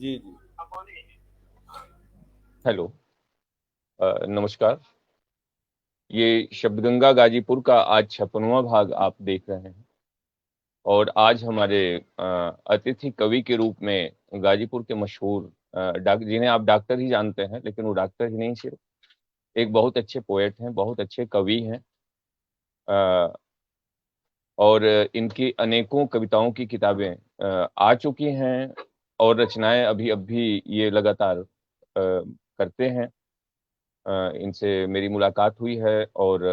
जी जी। Hello. नमस्कार। ये शब्दगंगा गाजीपुर का आज 56वां भाग आप देख रहे हैं। और आज हमारे अतिथि कवि के रूप में गाजीपुर के मशहूर जिन्हें आप डॉक्टर ही जानते हैं, लेकिन वो डॉक्टर ही नहीं, सिर्फ एक बहुत अच्छे पोएट हैं, बहुत अच्छे कवि हैं। अ, और इनकी अनेकों कविताओं की किताबें आ चुकी हैं और रचनाएं अभी अभी ये लगातार करते हैं। इनसे मेरी मुलाकात हुई है और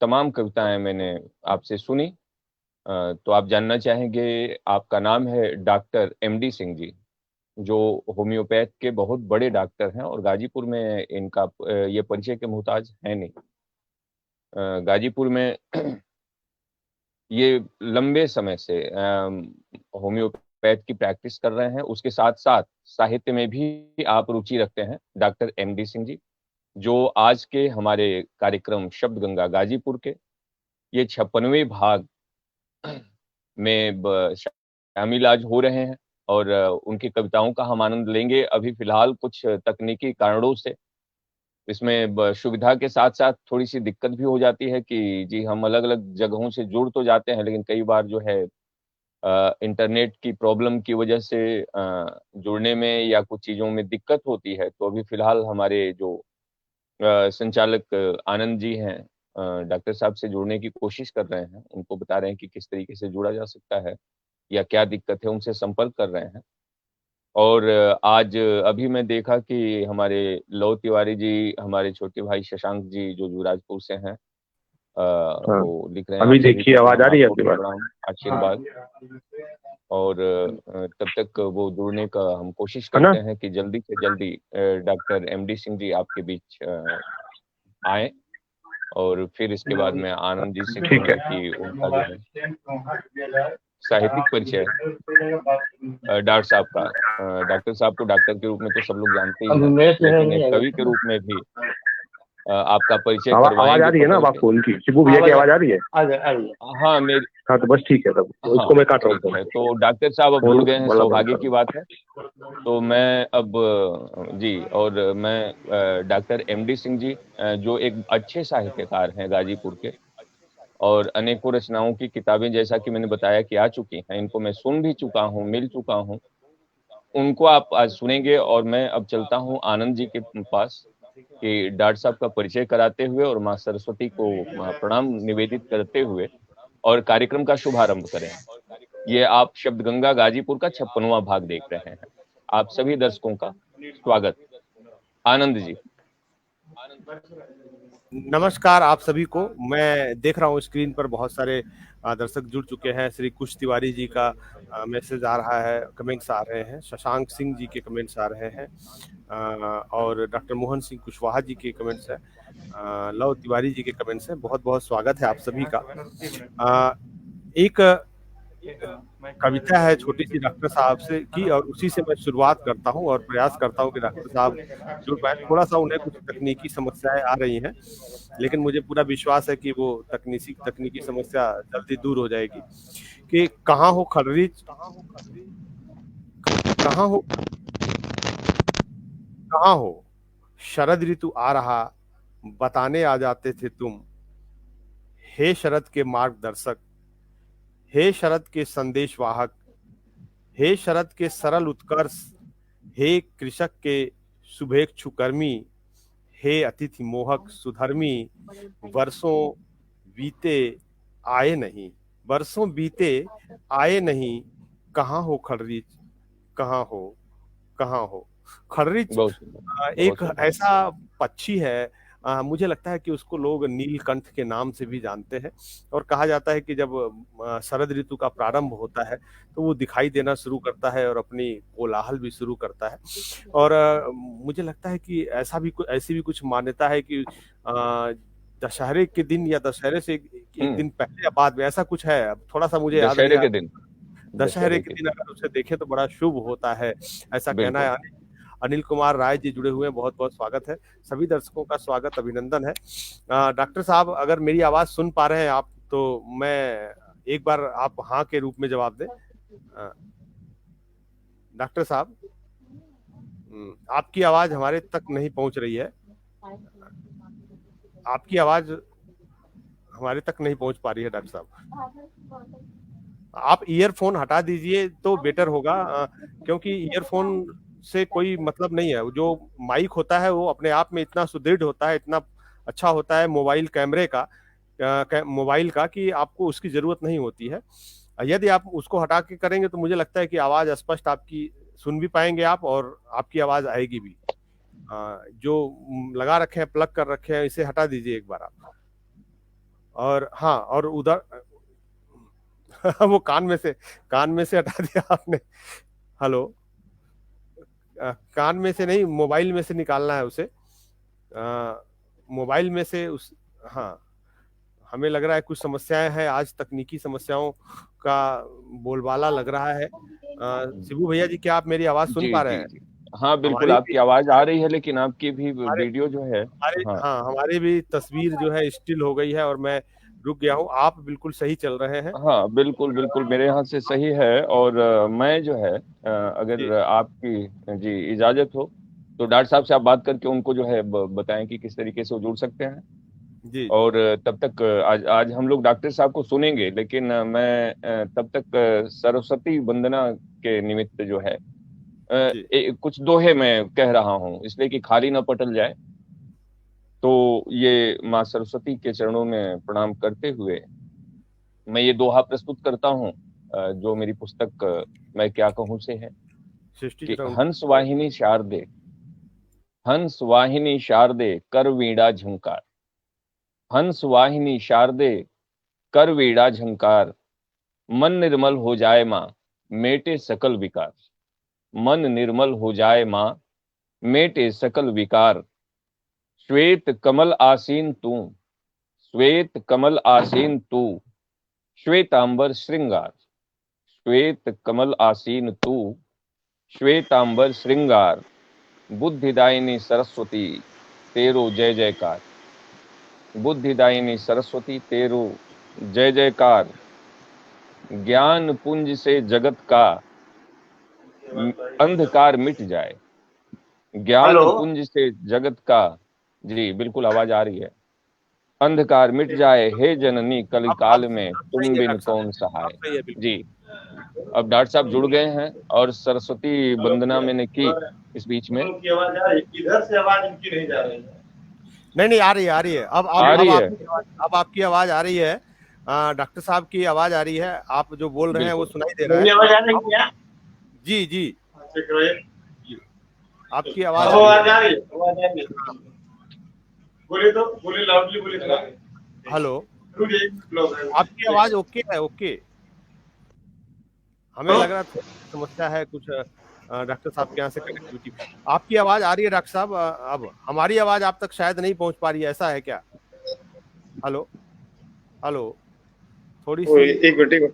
तमाम कविताएं मैंने आपसे सुनी। तो आप जानना चाहेंगे, आपका नाम है डॉक्टर एमडी सिंह जी, जो होम्योपैथ के बहुत बड़े डॉक्टर हैं और गाजीपुर में इनका ये परिचय के मोहताज है नहीं। गाजीपुर में ये लंबे समय से होम्योपैथ की प्रैक्टिस कर रहे हैं। उसके साथ साथ साहित्य में भी आप रुचि रखते हैं, डॉक्टर एमडी सिंह जी, जो आज के हमारे कार्यक्रम शब्द गंगा गाजीपुर के ये 56वें भाग में शामिल आज हो रहे हैं। और उनकी कविताओं का हम आनंद लेंगे। अभी फिलहाल कुछ तकनीकी कारणों से इसमें सुविधा के साथ साथ थोड़ी सी दिक्कत भी हो जाती है कि जी हम अलग अलग जगहों से जुड़ तो जाते हैं, लेकिन कई बार जो है इंटरनेट की प्रॉब्लम की वजह से जुड़ने में या कुछ चीज़ों में दिक्कत होती है। तो अभी फिलहाल हमारे जो संचालक आनंद जी हैं, डॉक्टर साहब से जुड़ने की कोशिश कर रहे हैं, उनको बता रहे हैं कि किस तरीके से जुड़ा जा सकता है या क्या दिक्कत है, उनसे संपर्क कर रहे हैं। और आज अभी मैं देखा कि हमारे लव तिवारी जी, हमारे छोटे भाई शशांक जी जो जुराजपुर से हैं, हाँ, वो लिख रहे हैं आप अभी सभी देखिए को आवाज प्रणाम, आ रही है आपको आपकी भी बात? प्रणाम, आशीर्वाद। और तब तक वो जुड़ने का हम कोशिश है ना? करते हैं कि जल्दी से जल्दी डॉक्टर एमडी सिंह जी आपके बीच आए। और फिर इसके बाद मैं आनंद जी से ठीक कहूंगा है। कि उनका जो है साहित्यिक परिचय डॉक्टर साहब का। डॉक्टर साहब को डॉक्टर के रूप में तो सब लोग जानते ही हैं, लेकिन एक कवि के रूप में भी आपका परिचय आवाज आ करवाएंगे रही है ना पकड़ अब के। आपको उनकी? शिबू भैया की आवाज आ रही है? हाँ मेरी। हाँ तो बस ठीक है, तब तो हाँ इसको मैं काट रहा हूँ ठीक है, तो डॉक्टर साहब अब फोन जुड़ गए हैं, वाला बंद सौभाग्य कर की रहा बात है। तो मैं अब जी, और मैं डॉक्टर एमडी सिंह जी, जो एक अच्छे साहित्यकार हैं गाजीपुर के, और अनेकों रचनाओं की किताबें जैसा कि मैंने बताया कि आ चुकी हैं, इनको मैं सुन भी चुका हूँ, मिल चुका हूँ। उनको आप आज सुनेंगे और मैं अब चलता हूँ आनंद जी के पास कि डॉक्टर साहब का परिचय कराते हुए और माँ सरस्वती को प्रणाम निवेदित करते हुए और कार्यक्रम का शुभारंभ करें। ये आप शब्दगंगा गाजीपुर का 56वां भाग देख रहे हैं। आप सभी दर्शकों का स्वागत। आनंद जी। नमस्कार आप सभी को। मैं देख रहा हूँ स्क्रीन पर बहुत सारे दर्शक जुड़ चुके हैं। श्री कुश तिवारी जी का मैसेज आ रहा है, कमेंट्स आ रहे हैं, शशांक सिंह जी के कमेंट्स आ रहे हैं, और डॉक्टर मोहन सिंह कुशवाहा जी के कमेंट्स हैं, लव तिवारी जी के कमेंट्स हैं। बहुत बहुत स्वागत है आप सभी का। एक कविता है छोटी सी डॉक्टर साहब से की, और उसी से मैं शुरुआत करता हूं और प्रयास करता हूं कि डॉक्टर साहब जुड़ पाए। थोड़ा सा उन्हें कुछ तकनीकी समस्याएं आ रही हैं, लेकिन मुझे पूरा विश्वास है कि वो तकनीकी समस्या जल्दी दूर हो जाएगी। कि कहाँ हो खर्रीच, कहाँ हो, कहाँ हो, शरद ऋतु आ रहा, बताने आ जाते थे तुम। हे शरद के मार्गदर्शक, हे शरद के संदेश वाहक, हे शरद के सरल उत्कर्ष, हे कृषक के शुभेच्छुकर्मी, हे अतिथि मोहक सुधर्मी। वर्षों बीते आए नहीं, वर्षों बीते आए नहीं, कहाँ हो खर्रीच, कहाँ हो, कहाँ हो। खर्रीच बहुत सुंदर, बहुत एक सुंदर। ऐसा पक्षी है, मुझे लगता है कि उसको लोग नीलकंठ के नाम से भी जानते हैं। और कहा जाता है कि जब शरद ऋतु का प्रारंभ होता है तो वो दिखाई देना शुरू करता है और अपनी कोलाहल भी शुरू करता है। और मुझे लगता है कि ऐसी भी कुछ मान्यता है कि दशहरे के दिन या दशहरे से एक दिन पहले या बाद में ऐसा कुछ है, अब थोड़ा सा मुझे याद नहीं दशहरे आ के दिन, रहा। दशहरे दशहरे के के दिन दिन, अगर उसे देखें तो बड़ा शुभ होता है, ऐसा कहना बिल्कुल। है। अनिल कुमार राय जी जुड़े हुए हैं, बहुत बहुत स्वागत है। सभी दर्शकों का स्वागत, अभिनंदन है। डॉक्टर साहब अगर मेरी आवाज सुन पा रहे हैं आप, तो मैं एक बार आप हाँ के रूप में जवाब दें। डॉक्टर साहब, आपकी आवाज हमारे तक नहीं पहुंच रही है। आपकी आवाज हमारे तक नहीं पहुंच पा रही है डॉक्टर साहब। आप ईयरफोन हटा दीजिए तो बेटर होगा, क्योंकि ईयरफोन से कोई मतलब नहीं है। जो माइक होता है वो अपने आप में इतना सुदृढ़ होता है, इतना अच्छा होता है मोबाइल कैमरे का, मोबाइल का, कि आपको उसकी जरूरत नहीं होती है। यदि आप उसको हटा के करेंगे तो मुझे लगता है कि आवाज स्पष्ट आपकी सुन भी पाएंगे आप, और आपकी आवाज आएगी भी। जो लगा रखे हैं, प्लग कर रखे हैं, इसे हटा दीजिए एक बार आप। और हाँ, और उधर वो कान में से हटा दिया आपने। हेलो, कान में से नहीं, मोबाइल में से निकालना है उसे। मोबाइल में से उस, हाँ, हमें लग रहा है कुछ समस्याएं हैं आज, तकनीकी समस्याओं का बोलबाला लग रहा है। शिबू भैया जी, क्या आप मेरी आवाज सुन जी पा रहे जी हैं? जी, हाँ बिल्कुल, हमारी आपकी भी आवाज आ रही है, लेकिन आपकी भी हमारे वीडियो जो है। हमारे हाँ हाँ, हमारी भी तस्वीर जो है स्टिल हो गई है, और मैं रुक गया हूँ। आप बिल्कुल सही चल रहे हैं। हाँ, बिल्कुल बिल्कुल, मेरे यहाँ से सही है। और मैं जो है, जी अगर आपकी जी इजाजत हो तो डॉक्टर साहब से आप बात करके उनको जो है बताएं कि किस तरीके से वो जुड़ सकते हैं। जी जी और तब तक आज आज हम लोग डॉक्टर साहब को सुनेंगे, लेकिन मैं तब तक सरस्वती वंदना के निमित्त जो है जी कुछ दोहे मैं कह रहा हूँ, इसलिए कि खाली न पटल जाए। तो ये माँ सरस्वती के चरणों में प्रणाम करते हुए मैं ये दोहा प्रस्तुत करता हूँ, जो मेरी पुस्तक मैं क्या कहूँ से है सृष्टि कि जरा उनको हंस वाहिनी शारदे, हंस वाहिनी शारदे कर वीणा झंकार, हंस वाहिनी शारदे कर वीणा झंकार, मन निर्मल हो जाए माँ मेटे सकल विकार, मन निर्मल हो जाए माँ मेटे सकल विकार, श्वेत कमल आसीन तू, श्वेत कमल आसीन तू, श्वेतांबर श्रृंगार, श्वेत कमल आसीन तू, श्वेतांबर श्रृंगार, बुद्धिदायिनी सरस्वती तेरो जय जयकार, बुद्धिदायिनी सरस्वती तेरो जय जयकार, ज्ञान पुंज से जगत का अंधकार मिट जाए, ज्ञान हेलो। पुंज से जगत का, जी बिल्कुल आवाज आ रही है, अंधकार मिट जाए हे जननी कल काल में अब सही तुम है बिन डॉक्टर कौन साहब, अब सहाय। सही है बिल्कुल। जी, अब डॉक्टर साहब जुड़ गए हैं, और सरस्वती वंदना मैंने की इस बीच में। उनकी आवाज आ रही है, इधर से आवाज इनकी नहीं जा रही है। नहीं नहीं, आ रही है, आ रही है। आ रही है, अब आपकी आवाज आ रही है। डॉक्टर साहब की आवाज आ रही है। आप जो बोल रहे हैं वो बिल्कुल। सुनाई दे रहा है। मेरी आवाज आ रही अब है? जी जी चेक करो। जी, आपकी आवाज अब आ रही है। आवाज आ रही है, आवाज आ रही है। बोले तो बोले, लाउडली बोले थोड़ा। हेलो, रुक जाइए, आपकी आवाज ओके है, ओके। हमें लग रहा है थोड़ी समस्या है कुछ, डॉक्टर साहब के यहाँ से कनेक्टिविटी। आपकी आवाज आ रही है डॉक्टर साहब, अब हमारी आवाज आप तक शायद नहीं पहुंच पा रही है, ऐसा है क्या? हेलो, हेलो, थोड़ी सी एक मिनट।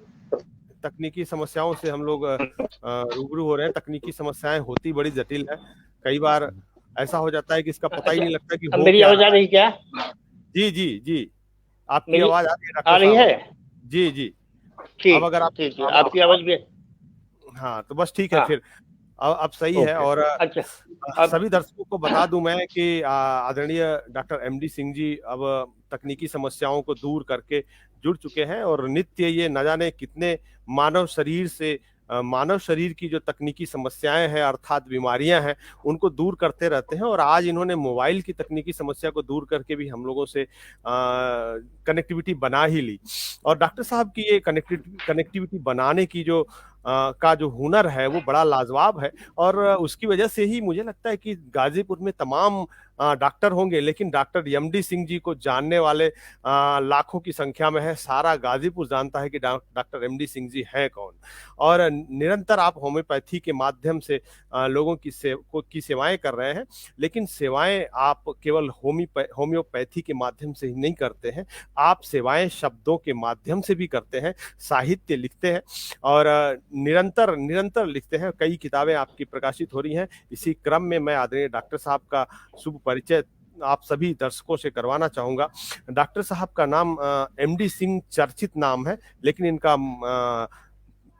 तकनीकी समस्याओं से हम लोग रूबरू हो रहे हैं। तकनीकी समस्याएं होती बड़ी जटिल है। कई बार ऐसा हो जाता है कि इसका पता ही अच्छा, नहीं लगता कि अब हो मेरी क्या आवाज आ रहा रही क्या? है। जी जी जी, आपकी मेरी आवाज आ रही है आ डॉक्टर रही साहब है? अब। जी जी, अब ठीक अगर आप, ठीक है, अब आपकी आवाज भी। हाँ, तो बस ठीक है हाँ, फिर। अब सही है। ओके। और अच्छा, अब सभी दर्शकों को बता दूं मैं कि आदरणीय डॉक्टर एमडी सिंह जी अब तकनीकी समस्याओं को दूर करके जुड़ चुके हैं, और नित्य ये न जाने कितने मानव शरीर की जो तकनीकी समस्याएं हैं, अर्थात बीमारियां हैं, उनको दूर करते रहते हैं। और आज इन्होंने मोबाइल की तकनीकी समस्या को दूर करके भी हम लोगों से कनेक्टिविटी बना ही ली। और डॉक्टर साहब की ये कनेक्टिविटी बनाने की का जो हुनर है वो बड़ा लाजवाब है। और उसकी वजह से ही मुझे लगता है कि गाजीपुर में तमाम डॉक्टर होंगे, लेकिन डॉक्टर एमडी सिंह जी को जानने वाले लाखों की संख्या में है। सारा गाजीपुर जानता है कि डॉक्टर एमडी सिंह जी हैं कौन। और निरंतर आप होम्योपैथी के माध्यम से लोगों की सेवाएं कर रहे हैं। लेकिन सेवाएं आप केवल होम्योपैथी के माध्यम से ही नहीं करते हैं, आप सेवाएं शब्दों के माध्यम से भी करते हैं, साहित्य लिखते हैं, और निरंतर निरंतर लिखते हैं। कई किताबें आपकी प्रकाशित हो रही हैं। इसी क्रम में मैं आदरणीय डॉक्टर साहब का शुभ परिचय आप सभी दर्शकों से करवाना चाहूंगा। डॉक्टर साहब का नाम एमडी सिंह चर्चित नाम है, लेकिन इनका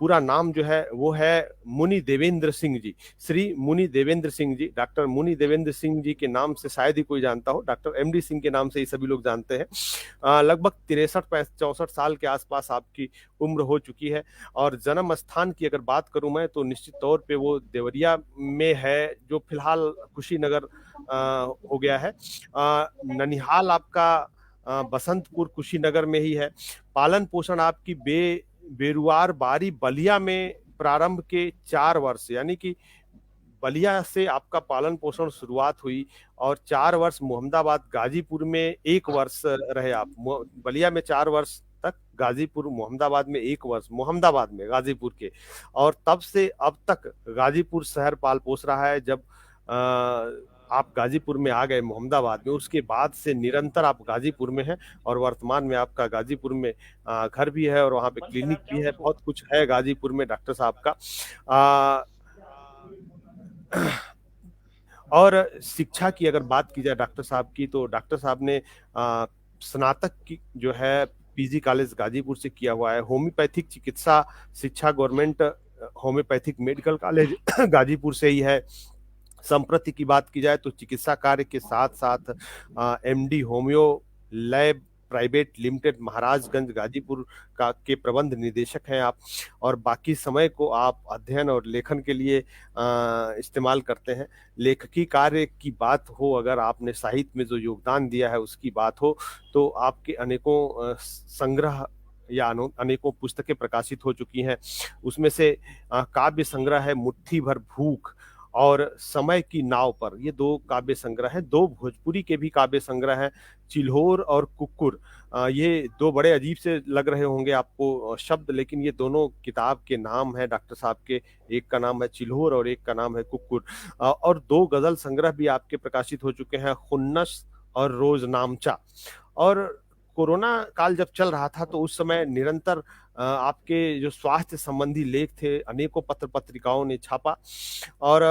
पूरा नाम जो है वो है मुनि देवेंद्र सिंह जी, श्री मुनि देवेंद्र सिंह जी। डॉक्टर मुनि देवेंद्र सिंह जी के नाम से शायद ही कोई जानता हो, डॉक्टर एमडी सिंह के नाम से ही सभी लोग जानते हैं। लगभग 63-64 साल के आसपास आपकी उम्र हो चुकी है। और जन्म स्थान की अगर बात करूं मैं तो निश्चित तौर पे वो देवरिया में है, जो फिलहाल कुशीनगर हो गया है। ननिहाल आपका बसंतपुर कुशीनगर में ही है। पालन पोषण आपकी बेरुआर बारी बलिया में प्रारंभ के 4 वर्ष, यानी कि बलिया से आपका पालन पोषण शुरुआत हुई और 4 वर्ष मोहम्मदाबाद गाजीपुर में 1 वर्ष रहे आप। बलिया में 4 वर्ष तक, गाजीपुर मोहम्मदाबाद में 1 वर्ष, मोहम्मदाबाद में गाजीपुर के। और तब से अब तक गाजीपुर शहर पाल पोस रहा है। जब आप गाजीपुर में आ गए मोहम्मदाबाद में, उसके बाद से निरंतर आप गाजीपुर में हैं और वर्तमान में आपका गाजीपुर में घर भी है और वहाँ पे क्लिनिक भी है। बहुत कुछ है गाजीपुर में डॉक्टर साहब का। और शिक्षा की अगर बात की जाए डॉक्टर साहब की, तो डॉक्टर साहब ने स्नातक की जो है पीजी कॉलेज गाजीपुर से किया हुआ है। होम्योपैथिक चिकित्सा शिक्षा government homeopathic medical college Ghazipur से ही है। संप्रति की बात की जाए तो चिकित्सा कार्य के साथ साथ MD homeo lab private limited Maharajganj Ghazipur के प्रबंध निदेशक हैं आप। और बाकी समय को आप अध्ययन और लेखन के लिए इस्तेमाल करते हैं। लेखकी कार्य की बात हो, अगर आपने साहित्य में जो योगदान दिया है उसकी बात हो, तो आपके अनेकों संग्रह या अनेकों पुस्तकें प्रकाशित हो चुकी हैं। उसमें से काव्य संग्रह है मुट्ठी भर भूख और समय की नाव पर, ये 2 काव्य संग्रह हैं। 2 भोजपुरी के भी काव्य संग्रह हैं, चिल्होर और कुक्कुर। ये 2 बड़े अजीब से लग रहे होंगे आपको शब्द, लेकिन ये दोनों किताब के नाम हैं डॉक्टर साहब के। एक का नाम है चिल्होर और एक का नाम है कुक्कुर। और 2 गजल संग्रह भी आपके प्रकाशित हो चुके हैं, खुन्नस और रोजनामचा। और कोरोना काल जब चल रहा था तो उस समय निरंतर आपके जो स्वास्थ्य संबंधी लेख थे अनेकों पत्र पत्रिकाओं ने छापा। और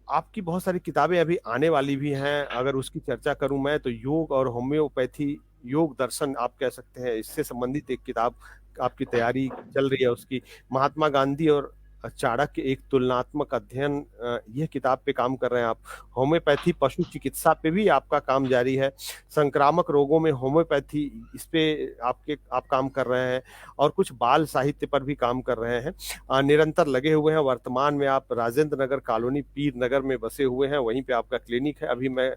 आपकी बहुत सारी किताबें अभी आने वाली भी हैं। अगर उसकी चर्चा करूं मैं तो योग और होम्योपैथी, योग दर्शन आप कह सकते हैं, इससे संबंधित एक किताब आपकी तैयारी चल रही है उसकी। महात्मा गांधी और चाणक्य एक तुलनात्मक अध्ययन, यह किताब पे काम कर रहे हैं आप। होम्योपैथी पशु चिकित्सा पे भी आपका काम जारी है। संक्रामक रोगों में होम्योपैथी, इस पे आप काम कर रहे हैं। और कुछ बाल साहित्य पर भी काम कर रहे हैं। निरंतर लगे हुए हैं। वर्तमान में आप राजेंद्र नगर कॉलोनी पीर नगर में बसे हुए हैं, वहीं पे आपका क्लिनिक है। अभी मैं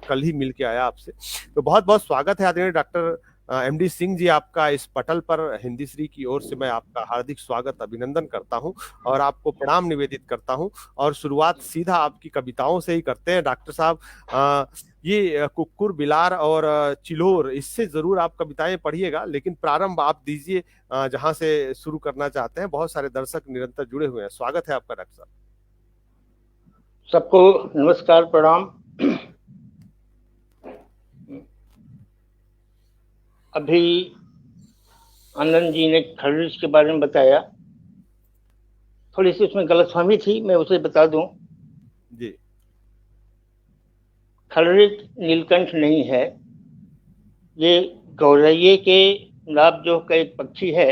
कल ही मिल के आया आपसे। तो बहुत बहुत स्वागत है आदरणीय डॉक्टर एमडी सिंह जी, आपका इस पटल पर हिंदी श्री की ओर से मैं आपका हार्दिक स्वागत अभिनंदन करता हूं और आपको प्रणाम निवेदित करता हूं। और शुरुआत सीधा आपकी कविताओं से ही करते हैं डॉक्टर साहब। ये कुक्कुर, बिलार और चिल्होर, इससे जरूर आप कविताएं पढ़िएगा, लेकिन प्रारंभ आप दीजिए जहां से शुरू करना चाहते हैं। बहुत सारे दर्शक निरंतर जुड़े हुए हैं। स्वागत है आपका डॉक्टर साहब। सबको नमस्कार, प्रणाम। अभी आनंद जी ने खररिच के बारे में बताया, थोड़ी सी उसमें गलतफहमी थी, मैं उसे बता दूं जी। खररिच नीलकंठ नहीं है, ये गौरैये के नाबजोह का एक पक्षी है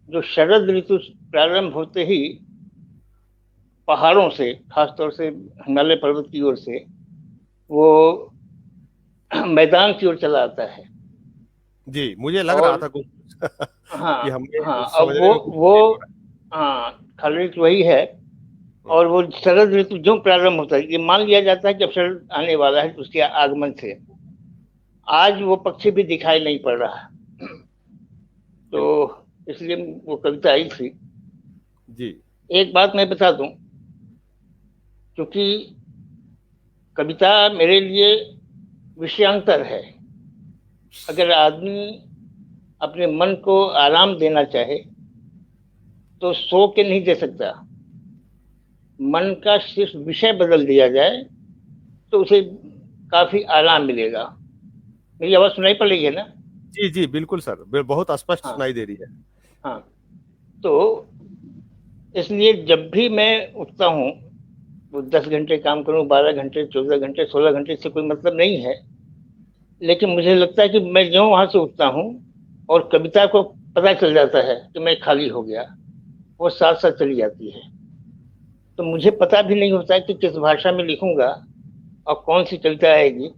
जो शरद ऋतु प्रारंभ होते ही पहाड़ों से, खासतौर से हिमालय पर्वत की ओर से, वो मैदान की ओर चला आता है। जी, मुझे लग रहा था कुछ हाँ, कि हमें हाँ, अब वो खररिच वही है। और वो शरद ऋतु जो प्रारंभ होता है, ये मान लिया जाता है कि अब शरद आने वाला है उसके आगमन से। आज वो पक्षी भी दिखाई नहीं पड़ रहा, तो इसलिए वो कविता आई थी जी। एक बात मैं बता दूं, क्योंकि कविता मेरे लिए विषयांतर है। अगर आदमी अपने मन को आराम देना चाहे तो सो के नहीं दे सकता। मन का सिर्फ विषय बदल दिया जाए तो उसे काफी आराम मिलेगा। मेरी आवाज सुनाई पड़ रही है ना? जी जी बिल्कुल सर, बहुत स्पष्ट सुनाई दे रही है। हाँ, तो इसलिए जब भी मैं उठता हूँ, वो 10 घंटे काम करूँ, 12 घंटे, 14 घंटे, 16 घंटे, से कोई मतलब नहीं है। लेकिन मुझे लगता है कि मैं जो वहां से उठता हूँ और कविता को पता चल जाता है कि मैं खाली हो गया, वो साथ साथ चली जाती है। तो मुझे पता भी नहीं होता कि किस भाषा में लिखूंगा और कौन सी कविता आएगी,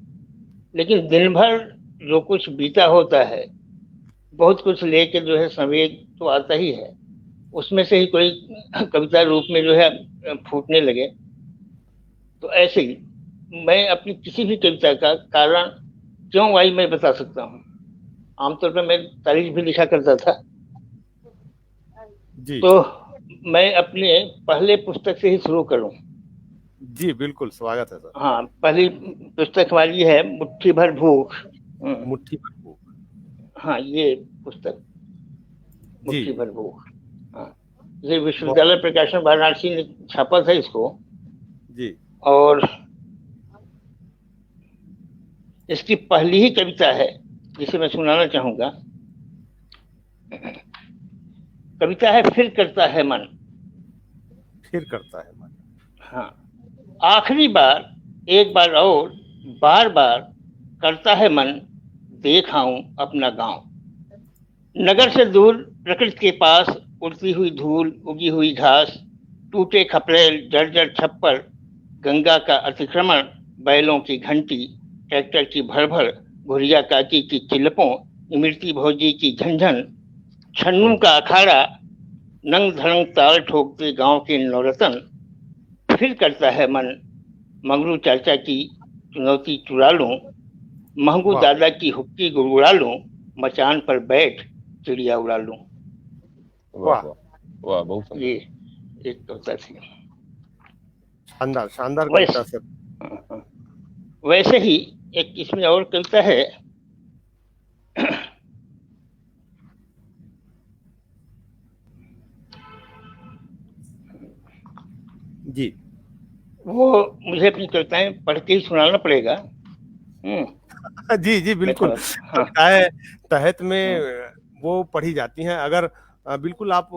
लेकिन दिन भर जो कुछ बीता होता है, बहुत कुछ लेके जो है संवेग तो आता ही है, उसमें से ही कोई कविता रूप में जो है फूटने लगे। तो ऐसे ही मैं अपनी किसी भी कविता का कारण क्यों आई मैं बता सकता हूँ। आमतौर पर मैं तारीख भी लिखा करता था। जी तो मैं अपने पहले पुस्तक से ही शुरू करूं। जी बिल्कुल, स्वागत है सर। हाँ, पहली पुस्तक हमारी है मुट्ठी भर भूख। मुट्ठी भर भूख। हाँ, ये पुस्तक जी मुट्ठी भर भूख। हाँ, ये विश्वविद्यालय प्रकाशन वाराणसी ने छापा था इसको। जी और इसकी पहली ही कविता है जिसे मैं सुनाना चाहूंगा। कविता है फिर करता है मन। फिर करता है मन। हाँ, आखिरी बार, एक बार और, बार बार करता है मन, देख आऊं अपना गांव। नगर से दूर प्रकृति के पास, उड़ती हुई धूल, उगी हुई घास, टूटे खपरेल, जर्जर छप्पर, गंगा का अतिक्रमण, बैलों की घंटी, ट्रैक्टर की भड़भड़, घुरिया काकी की चिल्लपों, इमरती भौजी की झंझन, छन्नू का अखाड़ा, नंग धड़ंग ताल ठोकते गांव के नौरतन। फिर करता है मन, मंगरू चाचा की चुनौती चुरा लूं, महंगू वाह। दादा की हुक्की गुड़गुड़ा लूं, मचान पर बैठ चिड़िया उड़ा लूं। वाह वाह वाह, बहुत सुंदर। ये एक कविता थी। शानदार शानदार वैसे कविता सर। वैसे ही एक इसमें और कविता है। जी वो मुझे अपनी कविताएं पढ़ के ही सुनाना पड़ेगा। जी जी बिल्कुल। हाँ, तहत में वो पढ़ी जाती हैं। अगर बिल्कुल आप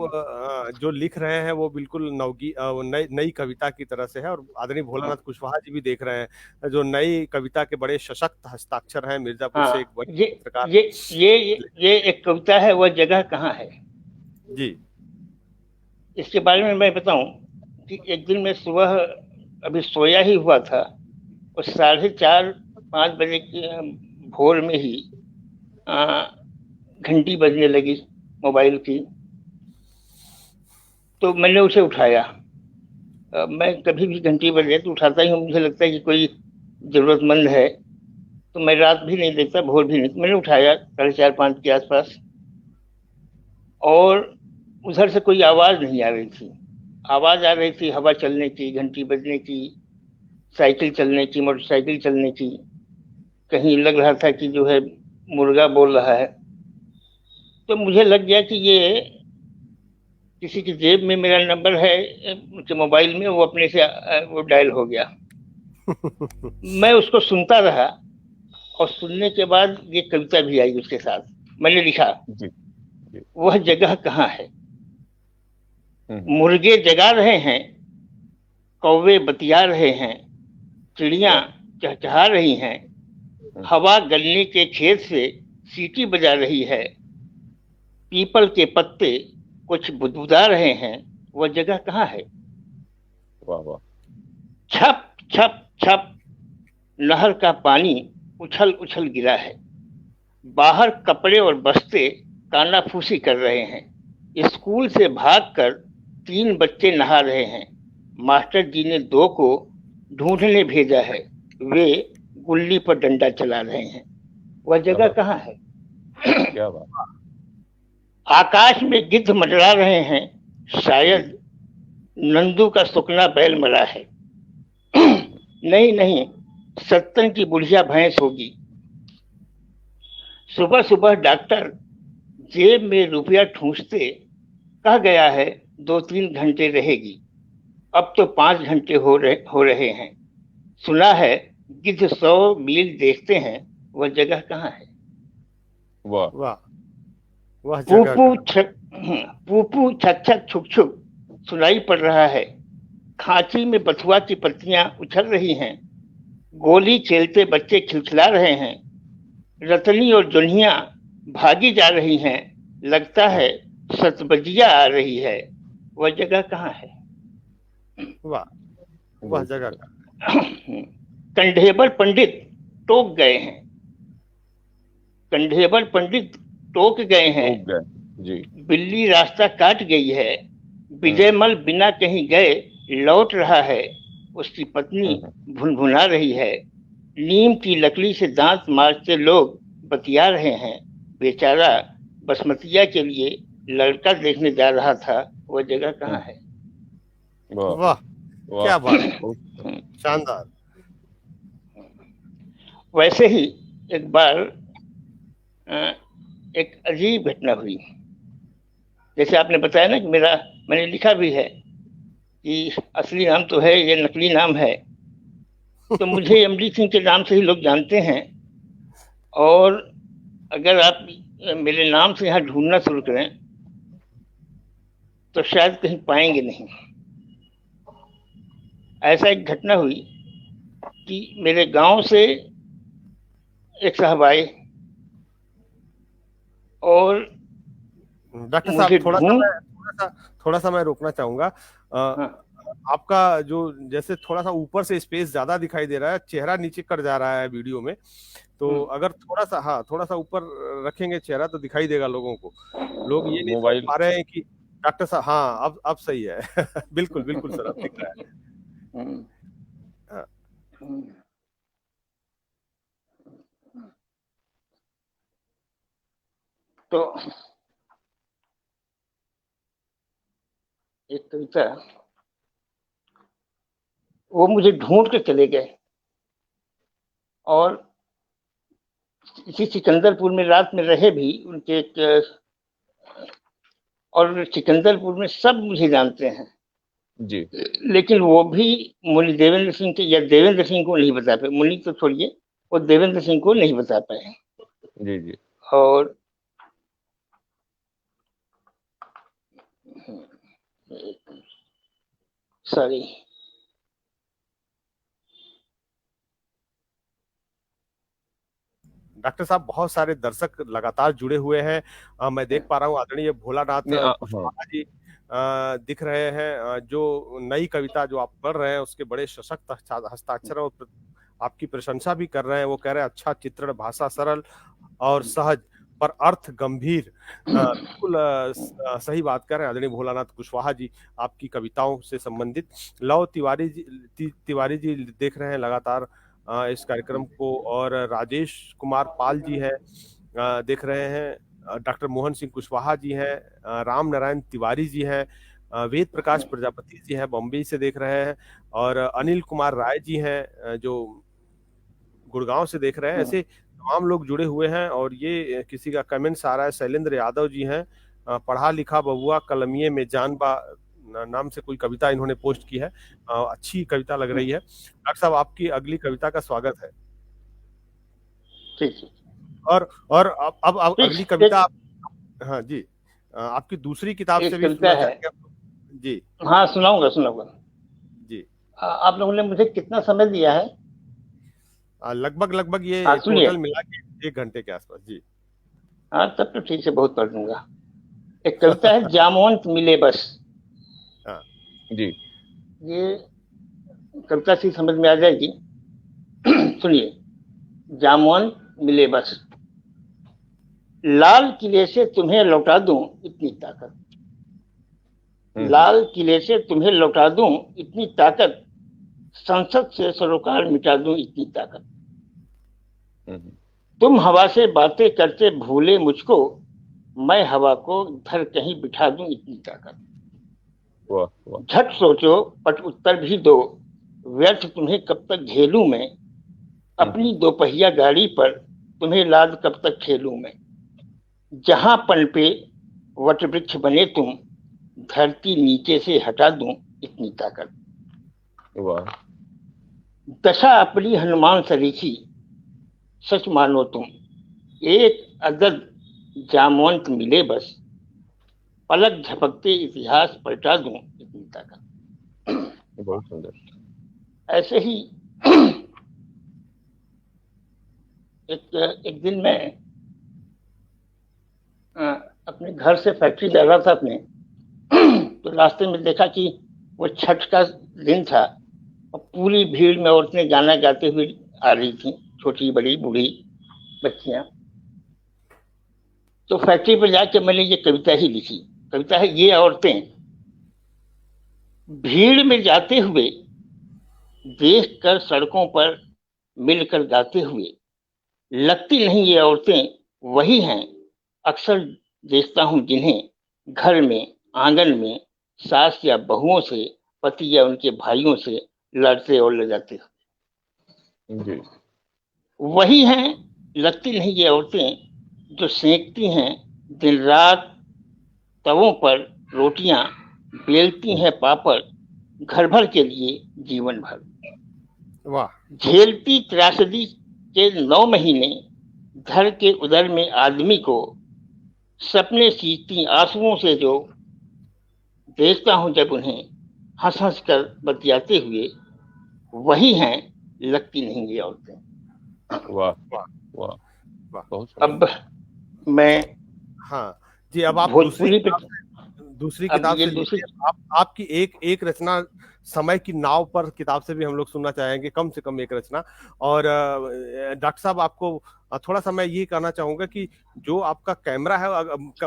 जो लिख रहे हैं वो बिल्कुल नई कविता की तरह से है। और आदरणीय भोलानाथ कुशवाहा जी भी देख रहे हैं, जो नई कविता के बड़े सशक्त हस्ताक्षर हैं। मिर्जापुर से एक बड़े पत्रकार। ये एक कविता है, वह जगह कहाँ है। जी इसके बारे में मैं बताऊं कि एक दिन मैं सुबह अभी सोया ही हुआ था और 4:30-5 बजे की भोर में ही घंटी बजने लगी मोबाइल की। तो मैंने उसे उठाया। मैं कभी भी घंटी बजे तो उठाता ही हूँ, मुझे लगता है कि कोई जरूरतमंद है। तो मैं रात भी नहीं देखता, भोर भी नहीं। मैंने उठाया 4:30-5 के आसपास, और उधर से कोई आवाज नहीं आ रही थी। आवाज आ रही थी हवा चलने की, घंटी बजने की, साइकिल चलने की, मोटरसाइकिल चलने की। कहीं लग रहा था कि जो है मुर्गा बोल रहा है। तो मुझे लग गया कि ये किसी की जेब में मेरा नंबर है कि मोबाइल में, वो अपने से वो डायल हो गया। मैं उसको सुनता रहा और सुनने के बाद ये कविता भी आई उसके साथ। मैंने लिखा, वह जगह कहाँ है। मुर्गे जगा रहे हैं, कौवे बतिया रहे हैं, चिड़िया चहचहा रही हैं, हवा गन्ने के खेत से सीटी बजा रही है, पीपल के पत्ते कुछ बुदबुदा रहे हैं। वह जगह कहाँ है। वाह वाह। छप छप छप नहर का पानी उछल उछल गिरा है। बाहर कपड़े और बस्ते कानाफूसी कर रहे हैं। स्कूल से भागकर 3 बच्चे नहा रहे हैं। मास्टर जी ने 2 को ढूंढने भेजा है। वे गुल्ली पर डंडा चला रहे हैं। वह जगह कहाँ है। क्या बात। आकाश में गिद्ध मंडरा रहे हैं। शायद नंदू का सुकना बैल मरा है। नहीं नहीं, सत्तन की बुढ़िया भैंस होगी। सुबह सुबह डॉक्टर जेब में रुपया ठूंसते कह गया है 2-3 घंटे रहेगी। अब तो 5 घंटे हो रहे हैं। सुना है गिद्ध 100 मील देखते हैं। वह जगह कहाँ है। वाह वाह। वह पूपू छक छक छुक छुक सुनाई पड़ रहा है। खांची में बथुआ की पत्तियां उछल रही हैं। गोली खेलते बच्चे खिलखिला रहे हैं। रतनी और जुन्हिया भागी जा रही हैं। लगता है सतबजिया आ रही है, वह जगह कहाँ है? वाह, वह जगह का कंढेबर पंडित टोक गए हैं, कंढेबर पंडित टोक गए हैं, टूट गए जी। बिल्ली रास्ता काट गई है, विजयमल बिना कहीं गए लौट रहा है, उसकी पत्नी भुनभुना रही है, नीम की लकड़ी से दांत मारते लोग बतिया रहे हैं, बेचारा बसमतिया के लिए लड़का देखने जा रहा था, वह जगह कहाँ है? वाह वाह, वाह, क्या बात है, शानदार। वैसे ही एक बार एक अजीब घटना हुई। जैसे आपने बताया ना कि मैंने लिखा भी है कि असली नाम तो है, ये नकली नाम है, तो मुझे एमडी सिंह के नाम से ही लोग जानते हैं। और अगर आप मेरे नाम से यहाँ ढूंढना शुरू करें तो शायद कहीं पाएंगे नहीं। ऐसा एक घटना हुई कि मेरे गांव से एक साहब आए और डॉक्टर साहब, थोड़ा सा मैं रोकना चाहूंगा। आपका जो जैसे थोड़ा सा ऊपर से स्पेस ज्यादा दिखाई दे रहा है, चेहरा नीचे कर जा रहा है वीडियो में, तो अगर थोड़ा सा ऊपर रखेंगे चेहरा तो दिखाई देगा लोगों को। लोग ये नहीं समझ पा रहे हैं कि डॉक्टर साहब, हाँ अब सही है। बिल्कुल बिल्कुल सर, अब दिख रहा है। हाँ। तो एक कविता, वो मुझे ढूंढ के चले गए और इसी सिकंदरपुर में रात में रहे भी उनके और सिकंदरपुर में सब मुझे जानते हैं जी, लेकिन वो भी मुनि देवेंद्र सिंह के या देवेंद्र सिंह को नहीं बता पाए। मुनि तो छोड़िए, वो देवेंद्र सिंह को नहीं बता पाए। जी जी। और सॉरी, डॉक्टर साहब, बहुत सारे दर्शक लगातार जुड़े हुए हैं। मैं देख पा रहा हूँ आदरणीय भोलानाथ कुशवाहा जी दिख रहे हैं। जो नई कविता जो आप पढ़ रहे हैं उसके बड़े सशक्त हस्ताक्षर और आपकी प्रशंसा भी कर रहे हैं। वो कह रहे हैं अच्छा चित्रण, भाषा सरल और सहज पर अर्थ गंभीर। बिल्कुल सही बात कर रहे हैं आदरणीय भोलानाथ कुशवाहा जी आपकी कविताओं से संबंधित। लव तिवारी जी देख रहे हैं लगातार इस कार्यक्रम को, और राजेश कुमार पाल जी हैं देख रहे हैं, डॉक्टर मोहन सिंह कुशवाहा जी हैं, राम नारायण तिवारी जी हैं, वेद प्रकाश प्रजापति जी हैं बॉम्बे से देख रहे हैं, और अनिल कुमार राय जी हैं जो गुड़गांव से देख रहे हैं। ऐसे तमाम लोग जुड़े हुए हैं। और ये किसी का कमेंट्स आ रहा है, शैलेंद्र यादव जी हैं, पढ़ा लिखा बबुआ कलमिये में जान बा नाम से कोई कविता इन्होंने पोस्ट की है। अच्छी कविता लग रही है। डॉक्टर साहब, आपकी अगली कविता का स्वागत है। और अब अगली कविता हाँ जी, आपकी दूसरी किताब से भी सुना जाएगा जी। हाँ, सुनाऊंगा जी। आप लोगों ने मुझे कितना समय दिया है? लगभग ये टोटल मिला के 1 घंटे के आसपास जी। हाँ, तब तो ठीक है, बहुत पढ़ लूंगा। एक कविता है जामवंत मिले बस। हाँ जी, ये कविता से समझ में आ जाएगी। सुनिए, जामवंत मिले बस, लाल किले से तुम्हें लौटा दूं इतनी ताकत, लाल किले से तुम्हें लौटा दूं इतनी ताकत, संसद से सरोकार मिटा दूं इतनी ताकत, तुम हवा से बातें करते भूले मुझको, मैं हवा को धर कहीं बिठा दूं इतनी ताकत। झट सोचो पट उत्तर भी दो, व्यर्थ तुम्हें कब तक झेलूं मैं, अपनी दोपहिया गाड़ी पर तुम्हें लाद कब तक खेलूं मैं, जहां पनपे वट वृक्ष बने तुम, धरती नीचे से हटा दूं इतनी ताकत। दशा अपनी हनुमान सरीखी, सच मानो तुम, एक अदद जामवंत मिले बस, पलक झपकते इतिहास पलटा दूं इतनी ताकत। बहुत सुंदर। ऐसे ही एक दिन मैं अपने घर से फैक्ट्री जा रहा था अपने, तो रास्ते में देखा कि वो छठ का दिन था और पूरी भीड़ में औरतें गाना गाते हुए आ रही थी, छोटी बड़ी बूढ़ी बच्चियां। तो फैक्ट्री पर जाकर मैंने ये कविता ही लिखी। कविता है, ये औरतें भीड़ में जाते हुए, देख कर सड़कों पर मिलकर गाते हुए, लगती नहीं ये औरतें वही हैं अक्सर देखता हूं जिन्हें घर में आंगन में सास या बहुओं से, पति या उनके भाइयों से लड़ते और ले जाते जी। वही हैं, लगती नहीं ये औरतें जो सेंकती हैं दिन रात तवों पर रोटियां, बेलती हैं पापड़ घर भर के लिए जीवन भर। वाह। झेलती त्रासदी के 9 महीने घर के उदर में आदमी को, सपने सींचती आंसुओं से जो देखता हूं जब उन्हें हंस हंस कर बतियाते हुए, वही हैं, लगती नहीं ये औरतें। वाह वाह वाह वाह, बहुत अब मैं हाँ जी, अब आप भोजपुरी पे दूसरी किताब से दूसरी आपकी एक रचना समय की नाव पर किताब से भी हम लोग सुनना चाहेंगे, कम से कम एक रचना। और डॉक्टर साहब, आपको थोड़ा सा मैं ये कहना चाहूंगा कि जो आपका कैमरा है,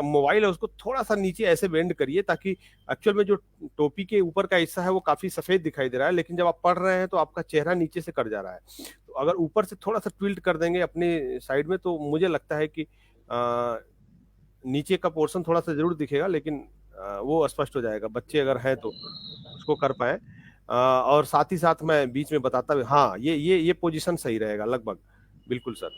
मोबाइल है, उसको थोड़ा सा नीचे ऐसे बेंड करिए ताकि एक्चुअल में जो टोपी के ऊपर का हिस्सा है वो काफी सफेद दिखाई दे रहा है, लेकिन जब आप पढ़ रहे हैं तो आपका चेहरा नीचे से कट जा रहा है। तो अगर ऊपर से थोड़ा सा ट्विल्ट कर देंगे अपने साइड में तो मुझे लगता है कि नीचे का पोर्शन थोड़ा सा जरूर दिखेगा, लेकिन वो स्पष्ट हो जाएगा, बच्चे अगर हैं तो उसको कर पाए। और साथ ही साथ मैं बीच में बताता हूँ, हाँ ये पोजीशन सही रहेगा लगभग, बिल्कुल सर,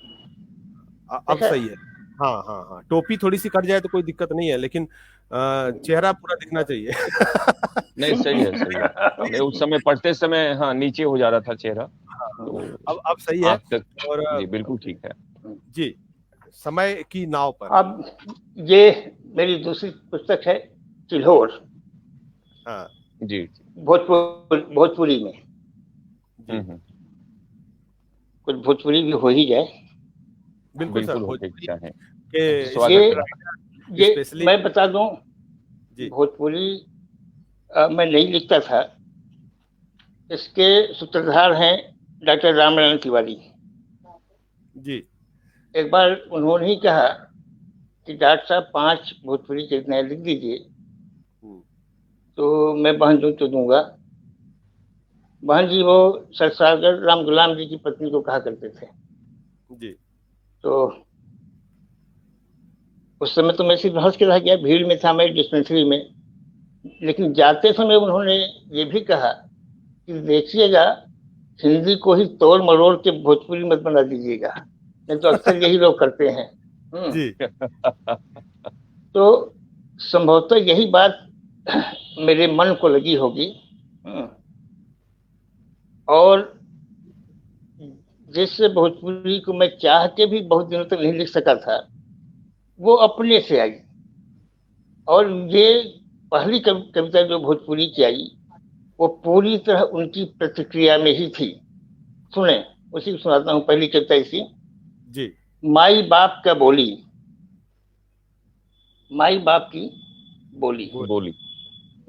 अब सही है। हाँ हाँ हाँ, टोपी थोड़ी सी कट जाए तो कोई दिक्कत नहीं है, लेकिन चेहरा पूरा दिखना चाहिए। नहीं, सही है, सही है। नहीं, उस समय पढ़ते समय हाँ नीचे हो जा रहा था चेहरा, तो अब सही है। और जी बिल्कुल ठीक है जी। समय की नाव पर। अब ये मेरी दूसरी पुस्तक है, चिल्होर। हाँ जी। भोजपुरी में कुछ भोजपुरी भी हो ही जाए। बिल्कुल सर, भोजपुरी चाहे ये मैं बता दूं, भोजपुरी मैं नहीं लिखता था, इसके सूत्रधार हैं डॉक्टर रामनारायण तिवारी जी। एक बार उन्होंने ही कहा कि डॉक्टर साहब 5 भोजपुरी के नए लिख दीजिए, तो मैं बहन जो तो दूंगा। बहन जी वो सरसागर राम गुलाम जी की पत्नी को कहा करते थे जी। तो उस समय तो मैं सिर्फ हंस के रह गया, भीड़ में था मैं डिस्पेंसरी में, लेकिन जाते समय उन्होंने ये भी कहा कि देखिएगा हिंदी को ही तोड़ मरोड़ के भोजपुरी मत बना दीजिएगा, नहीं तो अक्सर यही लोग करते हैं। जी। तो संभवतः यही बात मेरे मन को लगी होगी, और जिससे भोजपुरी को मैं चाह के भी बहुत दिनों तक नहीं लिख सका था, वो अपने से आई। और ये पहली कविता जो भोजपुरी की आई वो पूरी तरह उनकी प्रतिक्रिया में ही थी। सुने, उसी को सुनाता हूँ, पहली कविता इसी जी। माई बाप का बोली, माई बाप की बोली बोली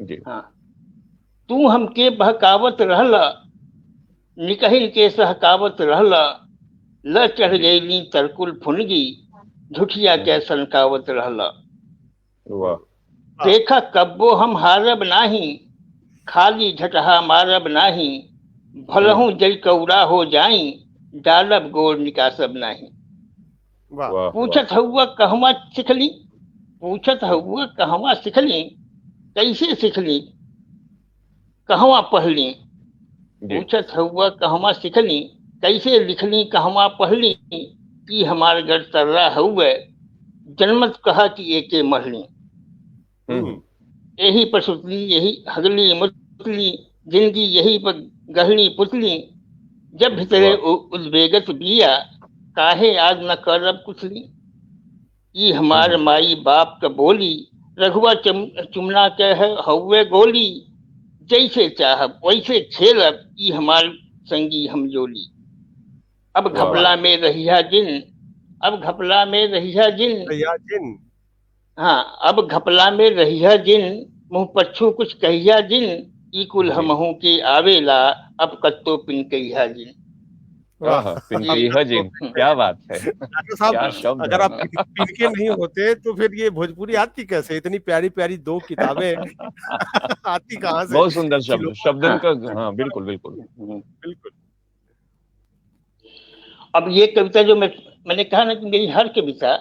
जी। हाँ, तू हमके बहकावत रहला, निकहिल के सहकावत रहला, ल चढ़ गईली तरकुल फुनगी, झुठिया के सनकावत रहला। देखा कब्बो हम हारब नाही, खाली झटहा मारब नाही, भलहू जल कौड़ा हो जाई, डालब गोड़ निकासब नाही। पूछत हुआ कहवा सिखली, पूछत हुआ कहवा सिखली, कैसे सिखली कहवा पढ़ली, पूछत हुआ कहवा सिखली, कैसे लिखली कहवा पढ़ली, कि हमार घर तर्रा हुए, जन्मत कहा कि एके मरली। यही पर सुतली, यही हगली मुतली, जिंदगी यही पर गहली पुतली, जब भीतरे उद्वेगत बिया, काहे आज न करब कुछली। ई हमार माई बाप का बोली, रघुआ चुमना के है हौवे गोली, जैसे चाहब वैसे खेलब, ई हमार संगी हम जोली। अब घपला में रहिया जिन, अब घपला में रहिया जिन, हाँ, अब घपला में रहिया जिन, मुंह पच्छू कुछ कहिया जिन, ई कुल हमहू के आवेला, अब कत्तो पिन कहिया जिन। वाह, वाह! पिनकैया जिन, क्या बात है। डॉक्टर साहब, क्या शब्द अगर है। आप पीके नहीं होते तो फिर ये भोजपुरी आती कैसे? इतनी प्यारी-प्यारी 2 किताबें आती कहाँ से? बहुत सुंदर शब्द, सिलों शब्दन का, हाँ, हाँ, बिल्कुल, बिल्कुल। बिल्कुल। अब ये कविता जो मैंने कहा ना कि मेरी हर कविता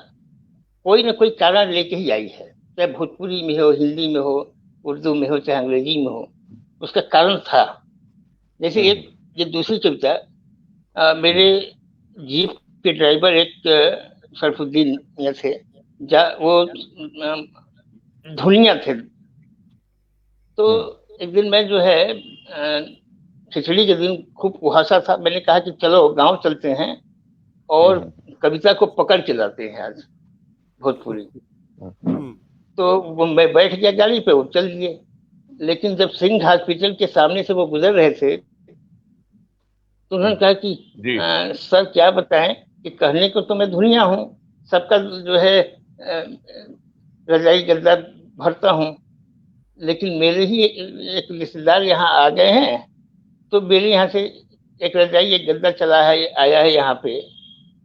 कोई ना कोई कारण लेके ही आई है, चाहे भोजपुरी में हो, हिंदी में हो, उर्दू में हो, चाहे अंग्रेजी में हो, उसका कारण था। जैसे एक ये दूसरी कविता, मेरे जीप के ड्राइवर एक शरफुद्दीन ये थे, वो धुनिया थे। तो एक दिन मैं जो है खिचड़ी के दिन खूब कुहासा था, मैंने कहा कि चलो गांव चलते हैं और कविता को पकड़ के लाते हैं आज भोजपुरी। तो वो मैं बैठ गया गाड़ी पे, वो चल दिए। लेकिन जब सिंह हॉस्पिटल के सामने से वो गुजर रहे थे तो उन्होंने कहा कि सर क्या बताएं कि कहने को तो मैं धुनिया हूँ, सबका जो है रजाई गद्दा भरता हूँ, लेकिन मेरे ही एक रिश्तेदार यहाँ आ गए हैं तो मेरे यहाँ से एक रजाई एक गद्दा चला है, आया है यहाँ पे,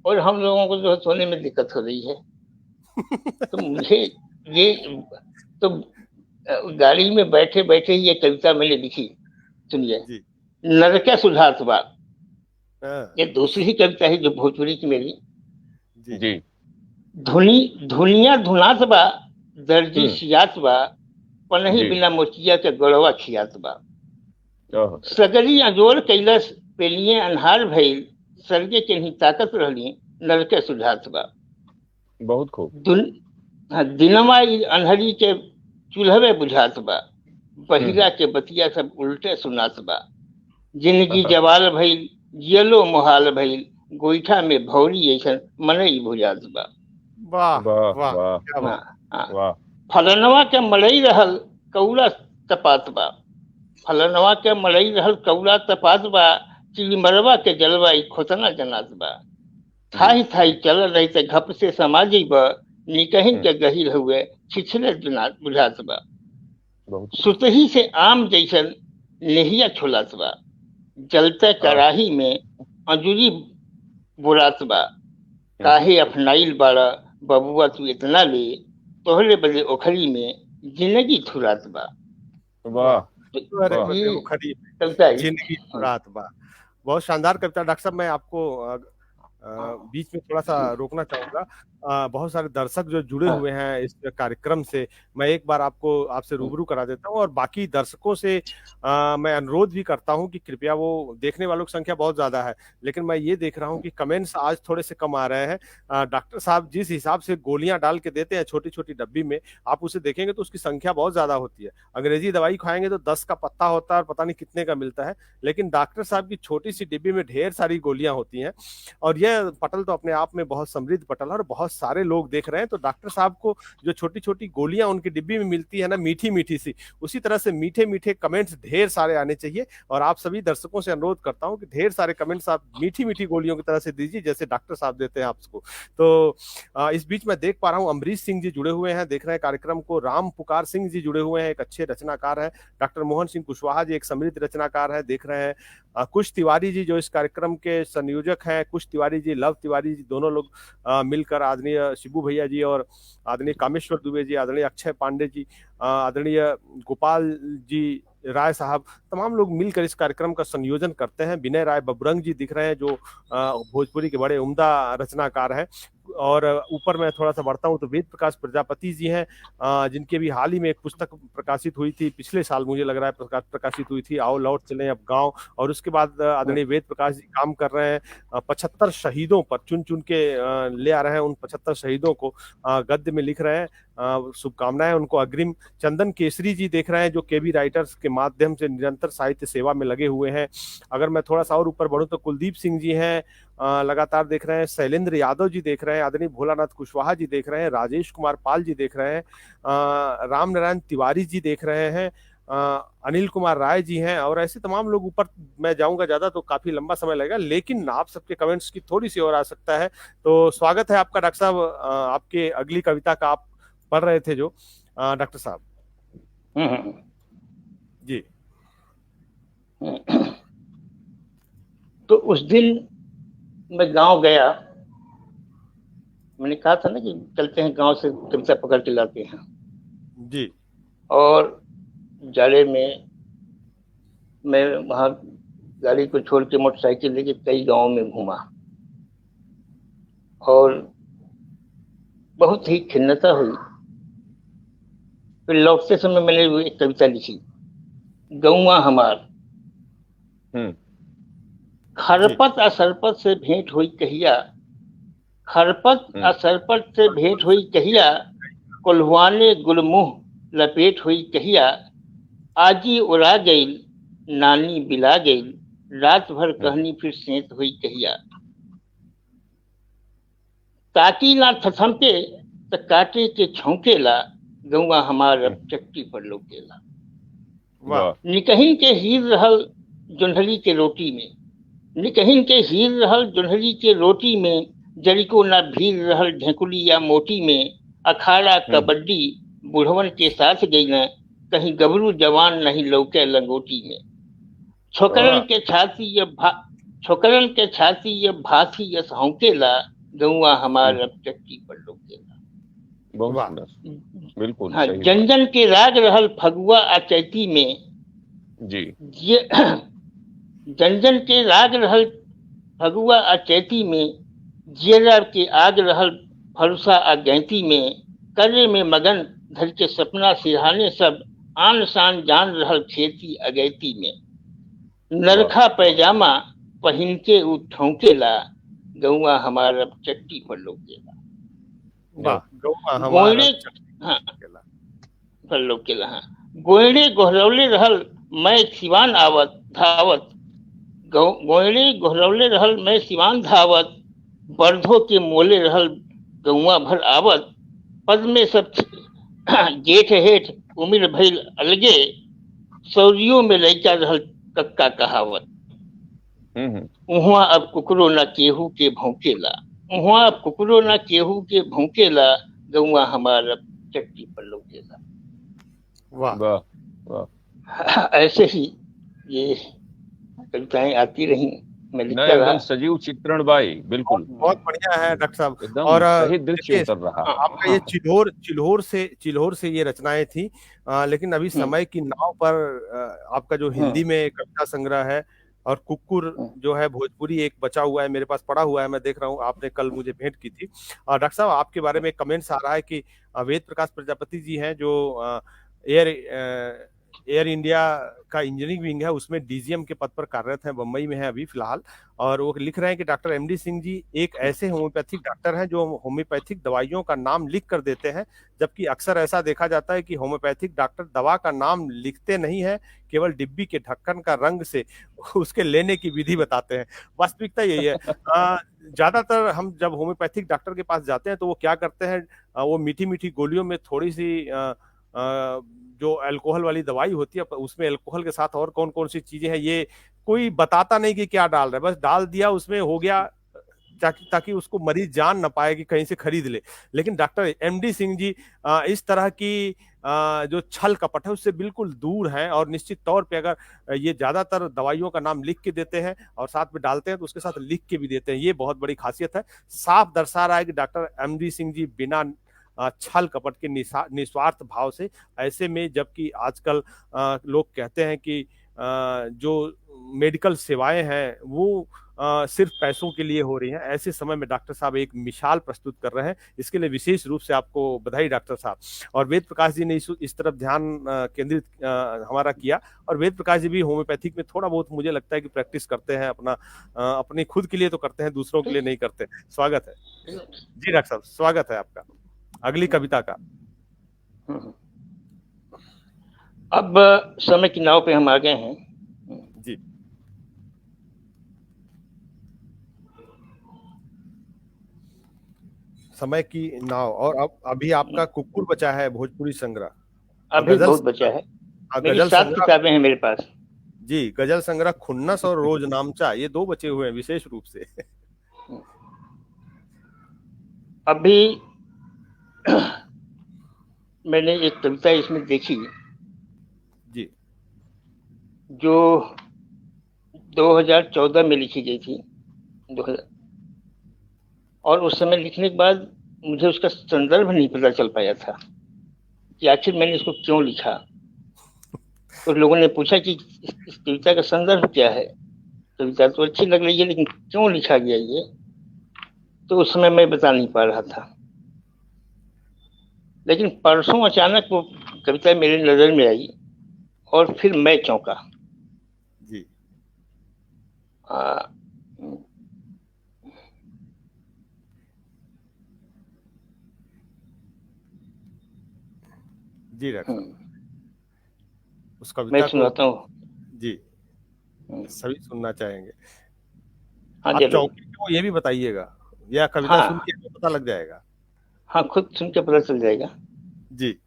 और हम लोगों को जो है सोने में दिक्कत हो रही है। तो मुझे ये तो गाड़ी में बैठे बैठे ही ये कविता मैंने लिखी, सुनिए। नरके सुधात बा, ये दूसरी ही कविता है जो भोजपुरी की मेरी। जी। धुनिया धुनात बा, दर्जी सियात बा, पनही बिना मोचिया के गड़वा खियात बा। सगरी अजोर कैलस पेलिए अनहार भइल, सरगे के नहीं ताकत रहली, नरके सुधात बा। बहुत खूब। दिनमा अनहरी के चूल्हवे बुझात बा, बहिरा के बतिया सब उल्टे सुनात बा। जिंदगी जवाल भइल, जियलो मोहाल भइल, गोईठा में भौरी ऐसन मनई बुझात बा। वाह वाह वाह। फलनवा के मड़ई रहल कौला तपात बा, फलनवा के मड़ई रहल कौला तपात बा, चिड़मरवा के जलवा खोतना जनात बा। थाई थाई चल रही ते घप से समाजी बा, निकहीं के गहिर हुए छिछले बुझात बा। सुतही से आम जैसन नेहिया छोलात बा, जलते कराही में अंजुरी बुरात बा। काहे अपनाइल बाड़ा बबुआ तू इतना ले, तोहरे बदे ओखरी में जिंदगी थुरात बा। वाह, जिंदगी थुरात बा। बहुत शानदार कविता। डॉक्टर साहब, मैं आपको बीच में थोड़ा सा रोकना चाहूंगा। बहुत सारे दर्शक जो जुड़े हुए हैं इस कार्यक्रम से, मैं एक बार आपसे रूबरू करा देता हूं, और बाकी दर्शकों से मैं अनुरोध भी करता हूं कि कृपया, वो देखने वालों की संख्या बहुत ज्यादा है, लेकिन मैं ये देख रहा हूं कि कमेंट्स आज थोड़े से कम आ रहे हैं। डॉक्टर साहब जिस हिसाब से गोलियां डाल के देते हैं छोटी छोटी डब्बी में, आप उसे देखेंगे तो उसकी संख्या बहुत ज्यादा होती है। अंग्रेजी दवाई खाएंगे तो 10 का पत्ता होता है और पता नहीं कितने का मिलता है, लेकिन डॉक्टर साहब की छोटी सी डिब्बी में ढेर सारी गोलियां होती हैं। और यह पटल तो अपने आप में बहुत समृद्ध पटल है और बहुत सारे लोग देख रहे हैं। तो डॉक्टर साहब को जो छोटी छोटी गोलियां उनकी डिब्बी में मिलती है ना, मीठी मीठी सी, उसी तरह से मीठे मीठे कमेंट्स ढेर सारे आने चाहिए। और आप सभी दर्शकों से अनुरोध करता हूं कि ढेर सारे कमेंट्स आप मीठी मीठी गोलियों की तरह से दीजिए, जैसे डॉक्टर साहब देते हैं आपको। तो इस बीच मैं देख पा रहा हूं अमरीश सिंह जी जुड़े हुए हैं, देख रहे हैं कार्यक्रम को। राम पुकार सिंह जी जुड़े हुए हैं, एक अच्छे रचनाकार है। डॉक्टर मोहन सिंह कुशवाहा जी एक समृद्ध रचनाकार है, देख रहे हैं। कुश तिवारी जी जो इस कार्यक्रम के संयोजक हैं, कुश तिवारी जी, लव तिवारी जी, दोनों लोग मिलकर, आदरणीय शिबू भैया जी और आदरणीय कामेश्वर दुबे जी, आदरणीय अक्षय पांडे जी, आदरणीय गोपाल जी राय साहब, तमाम लोग मिलकर इस कार्यक्रम का संयोजन करते हैं। विनय राय बबरंग जी दिख रहे हैं जो भोजपुरी के बड़े उम्दा रचनाकार हैं। और ऊपर मैं थोड़ा सा बढ़ता हूं तो वेद प्रकाश प्रजापति जी हैं, जिनके भी हाल ही में एक पुस्तक प्रकाशित हुई थी, पिछले साल मुझे लग रहा है प्रकाशित हुई थी, आओ लौट चलें अब गांव। और उसके बाद आदरणीय वेद प्रकाश जी काम कर रहे हैं 75 शहीदों पर, चुन चुन के ले आ रहे हैं उन 75 शहीदों को, गद्य में लिख रहे हैं। शुभकामनाएं उनको अग्रिम। चंदन केसरी जी देख रहे हैं जो केबी राइटर्स के माध्यम से निरंतर साहित्य सेवा में लगे हुए हैं। अगर मैं थोड़ा सा और ऊपर बढ़ूं तो कुलदीप सिंह जी हैं, लगातार देख रहे हैं। शैलेंद्र यादव जी देख रहे हैं, आदरणीय भोलानाथ कुशवाहा जी देख रहे हैं, राजेश कुमार पाल जी देख रहे हैं, राम नारायण तिवारी जी देख रहे हैं, अनिल कुमार राय जी हैं, और ऐसे तमाम लोग। ऊपर मैं जाऊंगा ज्यादा तो काफी लंबा समय लगेगा, लेकिन आप सबके कमेंट्स की थोड़ी सी और आ सकता है। तो स्वागत है आपका डॉक्टर साहब, आपके अगली कविता का आप पढ़ रहे थे जो डॉक्टर साहब। जी। तो उस दिन मैं गांव गया, मैंने कहा था ना कि चलते हैं गांव से कविता पकड़ के लाते हैं। जी। और जाले में मैं वहां गाड़ी को छोड़ के मोटरसाइकिल लेके कई गांवों में घूमा और बहुत ही खिन्नता हुई। फिर लौटते समय मैंने एक कविता लिखी, गौवा हमार। खरपत असरपत से भेंट हुई कहिया, खरपत असरपत से भेंट हुई कहिया, कोल्हुआने गुलमुह लपेट हुई कहिया, आजी उड़ा गई नानी बिला गई, रात भर कहनी फिर सेंत हुई कहिया। ताकी ना थथमके त काटे के छौकेला, गौवा हमार अब चट्टी पर लोकेला। निकहिन के हीर रहल जोन्हली के रोटी में, निकहिन के हीर रहल जोन्हली के रोटी में, जरिको ना भीड़ रहल ढेकुली या मोटी में, अखाड़ा कबड्डी बुढ़वन के साथ गई न, कहीं गबरू जवान नहीं लौके लंगोटी में। छोकरन के छाती ये भासी यस हौकेला, गौवा हमार अब चट्टी पर लोकेला। बहुत सुंदर, बिल्कुल। हाँ, जनजन के राग रहल फगुआ आचैती में। जी। जनजन के राग रहल फगुआ आचैती में, जियरा के आग रहल फरुसा अगैती में, कर्रे में मगन धर के सपना सिरहाने सब, आन शान जान रहल खेती अगैती में। नरखा पैजामा पहिन के उ ठौकेला, गौवा हमार अब चट्टी पर लोकेला। गोयड़े पर लोकेला। हाँ, गोयड़े गोहरौले रहल मैं सिवान आवत धावत, गोयड़े गोहरौले रहल मैं सिवान धावत, बर्धो के मोले रहल गौवा भर आवत, पद में सब जेठ हेठ उमिर भइल अलगे, सौरियों में लैका रहल कक्का कहावत। उहाँ अब कुकरो ना केहू के भौंकेला, उहाँ अब कुकरो ना केहू के भौंकेला, गौवा हमार अब चट्टी पर लोकेला। वाह वाह। ऐसे ही ये कविताएं आती रही, मैं लिखता रहा। एकदम सजीव चित्रण भाई, बिल्कुल बहुत बढ़िया है डॉक्टर साहब। और सही दृश्य उतर रहा। आपका ये चिल्होर से ये रचनाएं थी, लेकिन अभी समय की नाव पर आपका जो हिंदी में कविता संग्रह है और कुक्कुर जो है भोजपुरी एक बचा हुआ है, मेरे पास पड़ा हुआ है, मैं देख रहा हूँ, आपने कल मुझे भेंट की थी। डॉक्टर साहब आपके बारे में कमेंट्स आ रहा है कि वेद प्रकाश प्रजापति जी हैं जो एयर इंडिया का इंजीनियरिंग विंग है, उसमें डीजीएम के पद पर कार्यरत हैं, बम्बई में है अभी फिलहाल। और वो लिख रहे हैं कि डॉक्टर एमडी सिंह जी एक ऐसे होम्योपैथिक डॉक्टर हैं जो होम्योपैथिक दवाइयों का नाम लिख कर देते हैं, जबकि अक्सर ऐसा देखा जाता है कि होम्योपैथिक डॉक्टर दवा का नाम लिखते नहीं है, केवल डिब्बी के ढक्कन का रंग से उसके लेने की विधि बताते हैं। वास्तविकता यही है। ज्यादातर हम जब होम्योपैथिक डॉक्टर के पास जाते हैं तो वो क्या करते हैं, वो मीठी मीठी गोलियों में थोड़ी सी जो अल्कोहल वाली दवाई होती है, उसमें अल्कोहल के साथ और कौन कौन सी चीजें हैं ये कोई बताता नहीं कि क्या डाल रहा है, बस डाल दिया उसमें हो गया, ताकि उसको मरीज जान ना पाए कि कहीं से खरीद ले। लेकिन डॉक्टर एमडी सिंह जी इस तरह की जो छल कपट है उससे बिल्कुल दूर हैं, और निश्चित तौर पे अगर ये ज्यादातर दवाइयों का नाम लिख के देते हैं और साथ में डालते हैं तो उसके साथ लिख के भी देते हैं, ये बहुत बड़ी खासियत है। साफ दर्शा रहा है कि डॉक्टर एमडी सिंह जी बिना छल कपट के निस्वार्थ भाव से, ऐसे में जबकि आजकल लोग कहते हैं कि जो मेडिकल सेवाएं हैं वो सिर्फ पैसों के लिए हो रही हैं, ऐसे समय में डॉक्टर साहब एक मिसाल प्रस्तुत कर रहे हैं, इसके लिए विशेष रूप से आपको बधाई डॉक्टर साहब। और वेद प्रकाश जी ने इस तरफ ध्यान केंद्रित हमारा किया, और वेद प्रकाश जी भी होम्योपैथिक में थोड़ा बहुत मुझे लगता है कि प्रैक्टिस करते हैं, अपने खुद के लिए तो करते हैं, दूसरों के लिए नहीं करते। स्वागत है जी डॉक्टर साहब, स्वागत है आपका। अगली कविता का। अब समय की नाव पे हम आ गए हैं जी। समय की नाव, और अब अभी आपका कुक्कुर बचा है भोजपुरी संग्रह, अभी बहुत बचा है। मेरी 7 किताबें हैं मेरे पास जी। गजल संग्रह खुन्नस और रोज नामचा, ये 2 बचे हुए हैं विशेष रूप से। अभी मैंने एक कविता इसमें देखी जी जो 2014 में लिखी गई थी, 2000, और उस समय लिखने के बाद मुझे उसका संदर्भ नहीं पता चल पाया था कि आखिर मैंने इसको क्यों लिखा। तो लोगों ने पूछा कि इस कविता का संदर्भ क्या है, कविता तो अच्छी लग रही है लेकिन क्यों लिखा गया ये, तो उस समय मैं बता नहीं पा रहा था। लेकिन परसों अचानक वो कविता मेरी नजर में आई और फिर मैं चौंका। जी जी डॉक्टर साहब, उस मैं कविता को सुनाता हूँ। जी सभी सुनना चाहेंगे। हाँ आप जरूर। चौंके क्यों ये भी बताइएगा, या कविता सुन हाँ के पता लग जाएगा? हाँ, खुद सुन के पता चल जाएगा। जी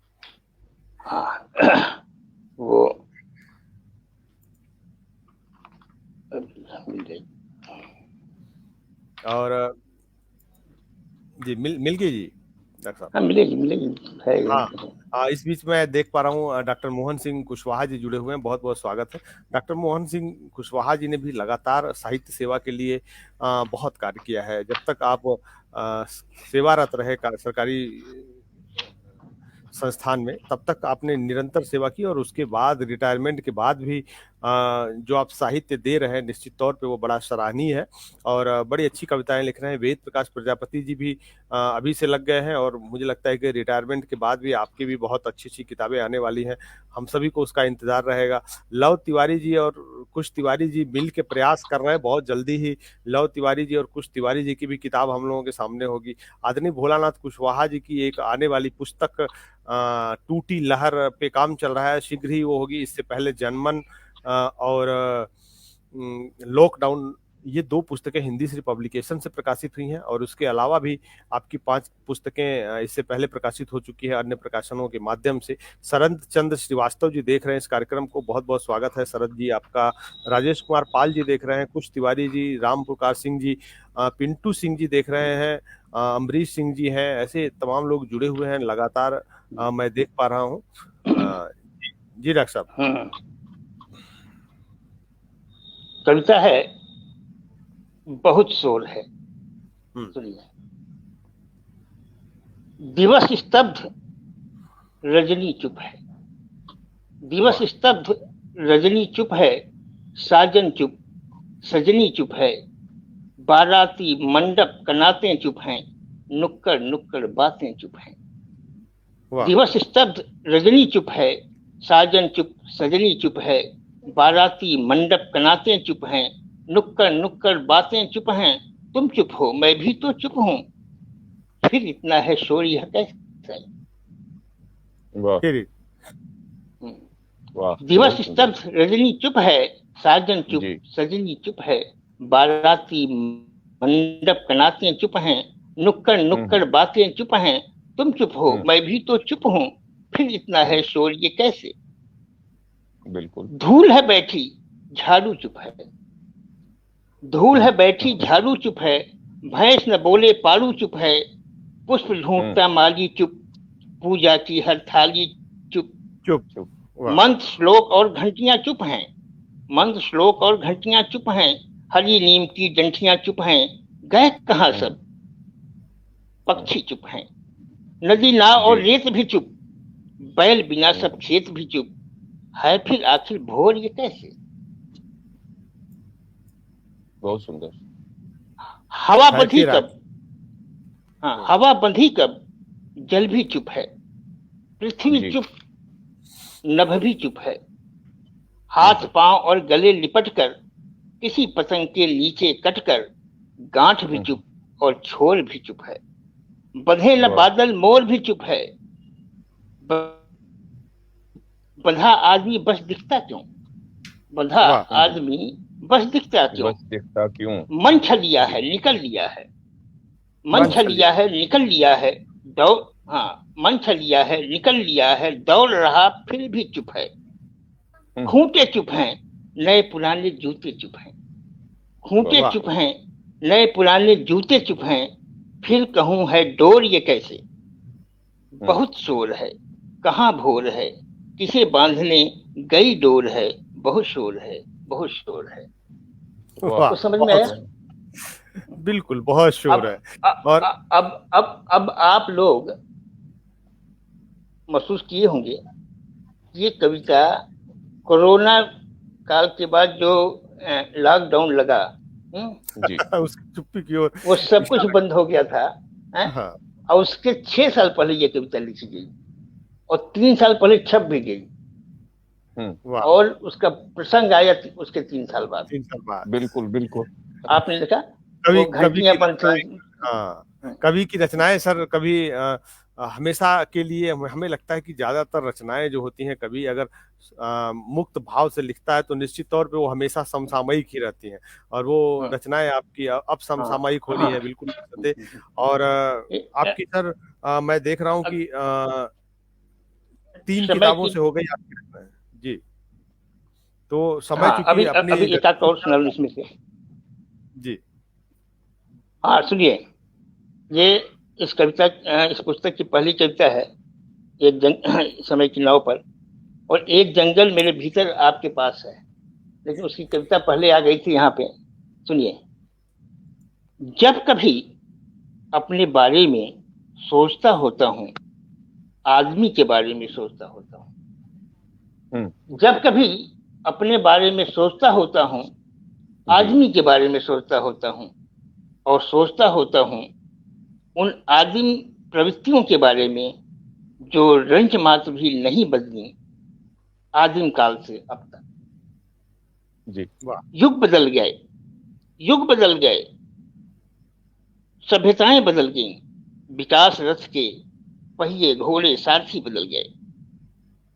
हाँ वो मिल जाएगी। और जी मिल गई जी डॉक्टर साहब? हाँ मिलेगी मिलेगी है। हाँ, इस बीच में देख पा रहा हूँ डॉक्टर मोहन सिंह कुशवाहा जी जुड़े हुए हैं, बहुत बहुत स्वागत है। डॉक्टर मोहन सिंह कुशवाहा जी ने भी लगातार साहित्य सेवा के लिए बहुत कार्य किया है। जब तक आप सेवारत रहे सरकारी संस्थान में, तब तक आपने निरंतर सेवा की, और उसके बाद रिटायरमेंट के बाद भी जो आप साहित्य दे रहे हैं निश्चित तौर पे वो बड़ा सराहनीय है, और बड़ी अच्छी कविताएं लिख रहे हैं। वेद प्रकाश प्रजापति जी भी अभी से लग गए हैं, और मुझे लगता है कि रिटायरमेंट के बाद भी आपकी भी बहुत अच्छी अच्छी किताबें आने वाली हैं। हम सभी को उसका इंतजार रहेगा। लव तिवारी जी और कुश तिवारी जी मिल के प्रयास कर रहे हैं, बहुत जल्दी ही लव तिवारी जी और कुश तिवारी जी की भी किताब हम लोगों के सामने होगी। आदरणीय भोलानाथ कुशवाहा जी की एक आने वाली पुस्तक टूटी लहर पे काम चल रहा है, शीघ्र ही वो होगी। इससे पहले जनमन और लॉकडाउन, ये 2 पुस्तकें हिंदी से पब्लिकेशन से प्रकाशित हुई हैं, और उसके अलावा भी आपकी 5 पुस्तकें इससे पहले प्रकाशित हो चुकी है अन्य प्रकाशनों के माध्यम से। शरद चंद्र श्रीवास्तव जी देख रहे हैं इस कार्यक्रम को, बहुत बहुत स्वागत है शरद जी आपका। राजेश कुमार पाल जी देख रहे हैं, कुश तिवारी जी, राम पुकार सिंह जी, पिंटू सिंह जी देख रहे हैं, अमरीश सिंह जी हैं, ऐसे तमाम लोग जुड़े हुए हैं लगातार, मैं देख पा रहा हूँ। जी डॉक्टर साहब। कविता है बहुत शोर है, सुनिए। दिवस स्तब्ध रजनी चुप है, दिवस स्तब्ध रजनी चुप है, साजन चुप सजनी चुप है, बाराती मंडप कनातें चुप हैं, नुक्कड़ नुक्कड़ बातें चुप हैं। दिवस स्तब्ध रजनी चुप है, साजन चुप सजनी चुप है, बाराती मंडप कनातें चुप हैं, नुक्कड़ नुक्कड़ बातें चुप हैं। तुम चुप हो मैं भी तो चुप हूँ, फिर इतना है शोर यह कैसे। दिवस स्तब्ध रजनी चुप है, साजन चुप सजनी चुप है, बाराती मंडप कनातें चुप हैं, नुक्कड़ नुक्कड़ बातें चुप हैं। तुम चुप हो मैं भी तो चुप हूँ, फिर इतना है शोर ये कैसे। बिल्कुल। धूल है बैठी झाड़ू चुप है, धूल है बैठी झाड़ू चुप है, भैंस न बोले पारू चुप है, पुष्प ढूंढता माली चुप, पूजा की हर थाली चुप चुप चुप। मंत्र श्लोक और घंटियां चुप हैं, मंत्र श्लोक और घंटियां चुप हैं, हरी नीम की डंठियां चुप हैं। गए कहाँ सब पक्षी चुप हैं, नदी नाव और रेत भी चुप, बैल बिना सब खेत भी चुप है, फिर आखिर भोर ये कैसे। बहुत सुंदर। हवा बंधी कब, हाँ हवा बंधी कब, जल भी चुप है, पृथ्वी चुप नभ भी चुप है, हाथ पांव और गले लिपट कर, किसी पतंग के नीचे कटकर, गांठ भी चुप और छोर भी चुप है, बंधे न बादल मोर भी चुप है, बंधा आदमी बस दिखता क्यों, बंधा आदमी बस दिखता क्यों, बस दिखता क्यों। मन छलिया है निकल लिया है, मन छलिया है निकल लिया है, दौड़, हाँ मन छलिया है निकल लिया है, दौड़ रहा फिर भी चुप है। खूंटे चुप हैं नए पुराने जूते चुप हैं, खूंटे चुप हैं नए पुराने जूते चुप हैं, फिर कहूं है डोर ये कैसे। बहुत शोर है कहाँ भोर है, किसे बांधने गई डोर है, बहुत शोर है, बहुत शोर है। वाह, तो समझ में बहुत आया? बिल्कुल बहुत शोर है। और अब आप लोग महसूस किए होंगे ये कविता कोरोना काल के बाद जो लॉकडाउन लगा, जी उसकी चुप्पी की ओर वो सब कुछ इशारा। बंद हो गया था, हाँ, और उसके 6 साल पहले ये कविता लिखी गई और 3 साल पहले छप भी गई, वाह, और उसका प्रसंग आया उसके 3 साल बाद। 3 साल बाद। बिल्कुल बिल्कुल। आपने देखा कवि वो कवि की घंटियां बंद थी। रचनाएं, हाँ, कवि की रचनाएं सर कभी हमेशा के लिए हमें लगता है कि ज्यादातर रचनाएं जो होती हैं, कवि अगर मुक्त भाव से लिखता है तो निश्चित तौर पे वो हमेशा समसामयिक ही रहती हैं। और वो रचनाएं आपकी अब समसामयिक हो रही हैं बिल्कुल सत्य। और आपकी सर मैं देख रहा हूँ कि 3 समय किताबों की, से हो गई आपकी रचनाएं जी। तो समय हाँ, चूंकि अपनी अभी एक आध और सुना लूं इसमें से। जी हाँ सुनिए, ये इस पुस्तक की पहली कविता है, समय की नाव पर। और एक जंगल मेरे भीतर आपके पास है, लेकिन उसकी कविता पहले आ गई थी यहाँ पे। सुनिए, जब कभी अपने बारे में सोचता होता हूँ, आदमी के बारे में सोचता होता हूँ। जब कभी अपने बारे में सोचता होता हूँ, आदमी के बारे में सोचता होता हूँ, और सोचता होता हूँ उन आदिम प्रवृत्तियों के बारे में जो रंच मात्र भी नहीं बदली आदिम काल से अब तक। जी वाह, युग बदल गए, युग बदल गए, सभ्यताएं बदल गईं, विकास रथ के पहिए घोड़े सारथी बदल गए।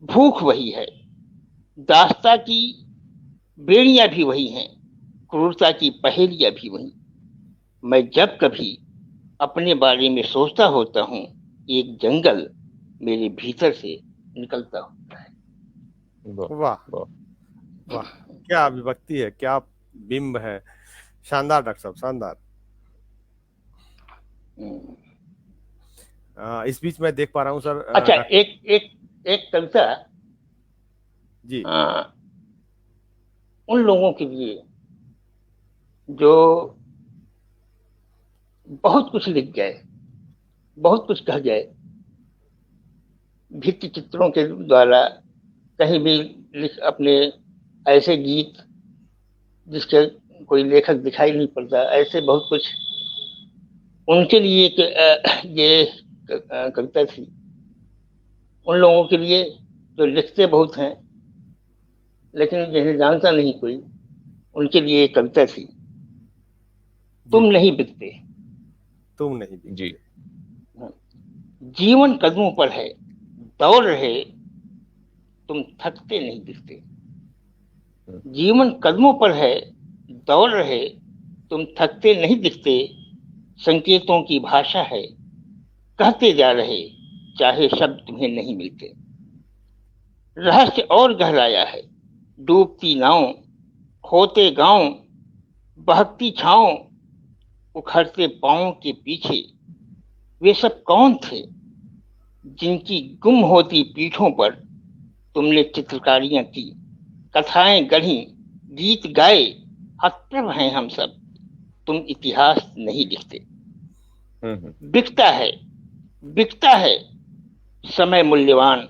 भूख वही है, दास्ता की बेड़ियां भी वही हैं, क्रूरता की पहेलियां भी वही। मैं जब कभी अपने बारे में सोचता होता हूँ, एक जंगल मेरे भीतर से निकलता होता है। वाह, वाह, क्या अभिव्यक्ति है, क्या बिंब है। शानदार डॉक्टर साहब, शानदार। इस बीच मैं देख पा रहा हूँ सर अच्छा, एक एक एक कविता जी उन लोगों के लिए जो बहुत कुछ लिख गए, बहुत कुछ कह गए, भित्ति चित्रों के द्वारा कहीं भी लिख अपने ऐसे गीत जिसके कोई लेखक दिखाई नहीं पड़ता, ऐसे बहुत कुछ उनके लिए ये कविता थी। उन लोगों के लिए जो लिखते बहुत हैं लेकिन जिन्हें जानता नहीं कोई, उनके लिए एक कविता थी, तुम नहीं बिकते। तुम नहीं बिकते। जी जीवन कदमों पर है, दौड़ रहे तुम थकते नहीं दिखते। जीवन कदमों पर है, दौड़ रहे तुम थकते नहीं दिखते। संकेतों की भाषा है, कहते जा रहे चाहे शब्द तुम्हें नहीं मिलते। रहस्य और गहराया है, डूबती नाव, खोते गांव, बहकती छांव, उखड़ते पांव के पीछे वे सब कौन थे जिनकी गुम होती पीठों पर तुमने चित्रकारियां की, कथाएं गढ़ी, गीत गाए। हतप्रभ हैं हम सब, तुम इतिहास नहीं लिखते। बिकता है, बिकता है समय मूल्यवान,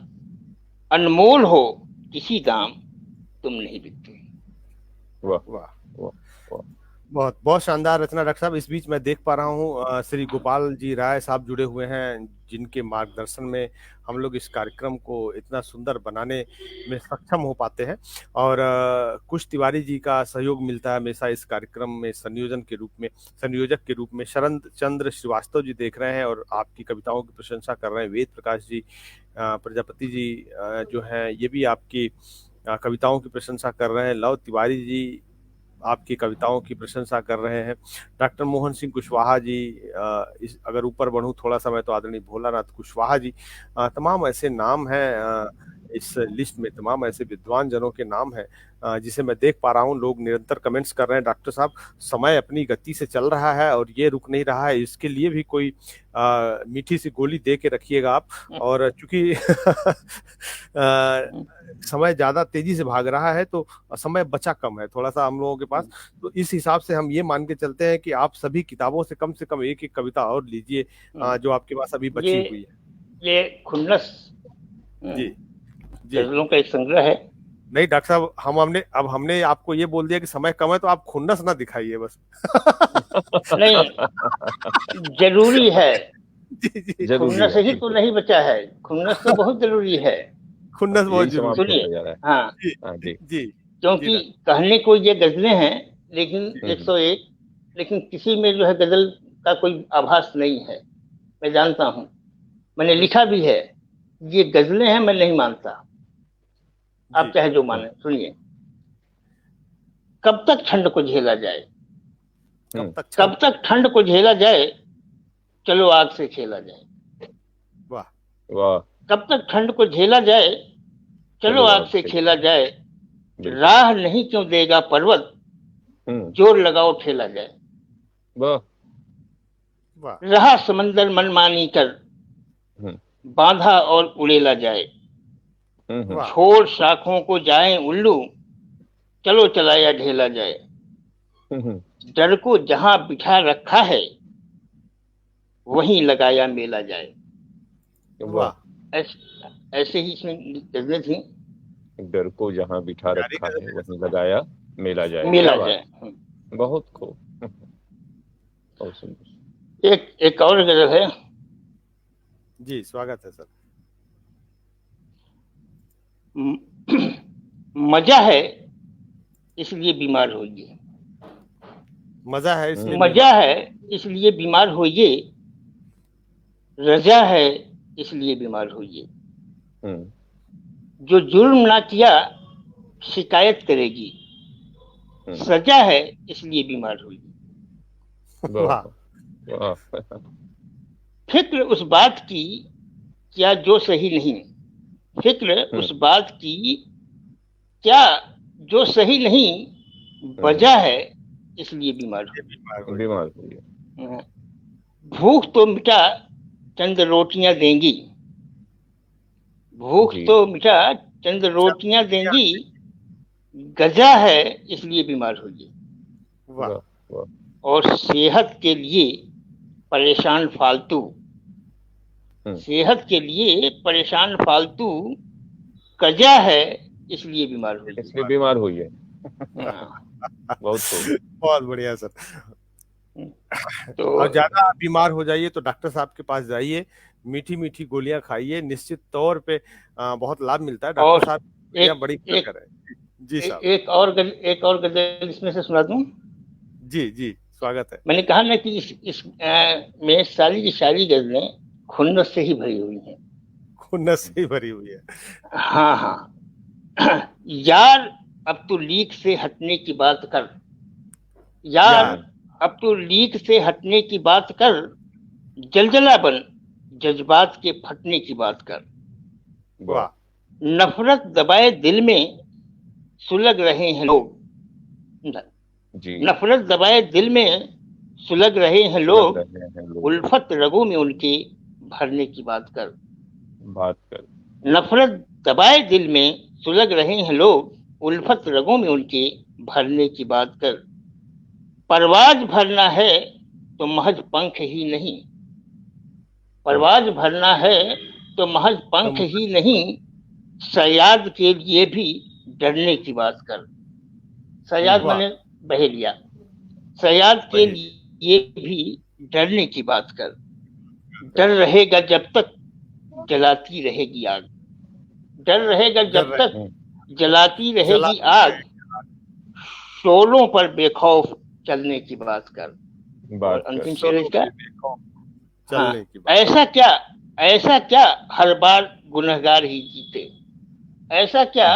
अनमोल हो किसी दाम, तुम नहीं बिकते। वाह वाह, बहुत बहुत शानदार रचना डॉक्टर साहब। इस बीच मैं देख पा रहा हूँ श्री गोपाल जी राय साहब जुड़े हुए हैं, जिनके मार्गदर्शन में हम लोग इस कार्यक्रम को इतना सुंदर बनाने में सक्षम हो पाते हैं। और कुश तिवारी जी का सहयोग मिलता है हमेशा इस कार्यक्रम में संयोजक के रूप में। शरण चंद्र श्रीवास्तव जी देख रहे हैं और आपकी कविताओं की प्रशंसा कर रहे हैं। वेद प्रकाश जी प्रजापति जी जो हैं, ये भी आपकी कविताओं की प्रशंसा कर रहे हैं। लव तिवारी जी आपकी कविताओं की प्रशंसा कर रहे हैं। डॉक्टर मोहन सिंह कुशवाहा जी, अगर ऊपर बढ़ूं थोड़ा सा मैं तो आदरणीय भोलानाथ कुशवाहा जी, तमाम ऐसे नाम हैं इस लिस्ट में तमाम ऐसे विद्वान जनों के नाम हैं जिसे मैं देख पा रहा हूँ। लोग निरंतर कमेंट्स कर रहे हैं, डॉक्टर साहब समय अपनी गति से चल रहा है और ये रुक नहीं रहा है, इसके लिए भी कोई मीठी सी गोली दे के रखिएगा आप। और चूंकि समय ज्यादा तेजी से भाग रहा है तो समय बचा कम है थोड़ा सा हम लोगों के पास, तो इस हिसाब से हम ये मान के चलते हैं कि आप सभी किताबों से कम एक एक कविता और लीजिए जो आपके पास अभी बची हुई है। ये खुन्नस जी जी गजलों का एक संग्रह है। नहीं डॉक्टर साहब, हमने आपको ये बोल दिया कि समय कम है तो आप खुन्नस ना दिखाइए बस। नहीं, जरूरी है। जी जी खुन्नस ही तो नहीं बचा है, खुन्नस तो बहुत जरूरी है। खुन्नस बहुत जरूरी सुनिए, हाँ जी क्योंकि कहने को ये गजलें हैं लेकिन 101, लेकिन किसी में जो है गजल का कोई आभास नहीं है। मैं जानता हूँ, मैंने लिखा भी है, ये गजलें हैं, मैं नहीं मानता। आप चाहे जो माने। सुनिए, कब तक ठंड को झेला जाए, कब तक ठंड को झेला जाए, चलो आग से खेला जाए। वाह वाह। कब तक ठंड को झेला जाए, चलो आग से खेला जाए। राह नहीं क्यों देगा पर्वत, जोर लगाओ ठेला जाए। वाह। रहा समंदर मनमानी कर, बांधा और उड़ेला जाए। छोड़ शाखों को जाए उल्लू, चलो चलाया ढेला जाए। डर को जहां बिठा रखा है, वहीं लगाया मेला जाए। वाह। ऐसे ही इसमें गजलें थी। डर को जहां बिठा रखा है, वहीं लगाया मेला जाए। मेला जाए, बहुत खूब। एक और गजल है। जी स्वागत है सर। मजा है इसलिए बीमार होइए, मजा है इसलिए, मजा है इसलिए बीमार होइए। रजा है इसलिए बीमार होइए। जो जुर्म ना किया शिकायत करेगी, सजा है इसलिए बीमार होइए। फिक्र उस बात की क्या जो सही नहीं, फिक्र उस बात की क्या जो सही नहीं, वजह है इसलिए बीमार हुई। भूख तो मिटा चंद रोटियां देंगी, भूख तो मिटा चंद रोटियां देंगी। गजा है इसलिए बीमार हुई। और सेहत के लिए परेशान फालतू, सेहत के लिए परेशान फालतू। कजा है इसलिए बीमार हुई, इसलिए बीमार हुई है। बहुत बढ़िया सर। तो और ज्यादा बीमार हो जाइए तो डॉक्टर साहब के पास जाइए, मीठी मीठी गोलियां खाइए, निश्चित तौर पे बहुत लाभ मिलता है। डॉक्टर साहब बड़ी फिक्र है। जी साहब, एक और गजल इसमें से सुना दूं? जी जी स्वागत है। मैंने कहा ना कि इस में सारी की सारी गजलें खुन्नस से ही भरी हुई हैं। खुन्नस से ही भरी हुई है। हाँ यार अब तो लीक से हटने की बात कर, यार अब तो लीक से हटने की बात कर। जलजला बन जज्बात के फटने की बात कर। वाह। नफरत दबाए दिल में सुलग रहे हैं लोग, नफरत दबाए दिल में सुलग रहे हैं लोग। उल्फत रगों में उनके भरने की बात कर। नफरत दबाए दिल में सुलग रहे हैं लोग, उल्फत रगों में उनके भरने की बात कर। परवाज भरना है तो महज पंख ही नहीं, परवाज भरना है तो महज पंख ही नहीं। सयाद के लिए भी डरने की बात कर। सयाद मैंने बहेलिया, सयाद के लिए भी डरने की बात कर। डर रहेगा जब तक जलाती रहेगी आग, डर रहेगा जब तक जलाती रहेगी आग। शोलों पर बेखौफ चलने की बात कर। अंतिम शेर इसका, ऐसा क्या हर बार गुनहगार ही जीते, ऐसा क्या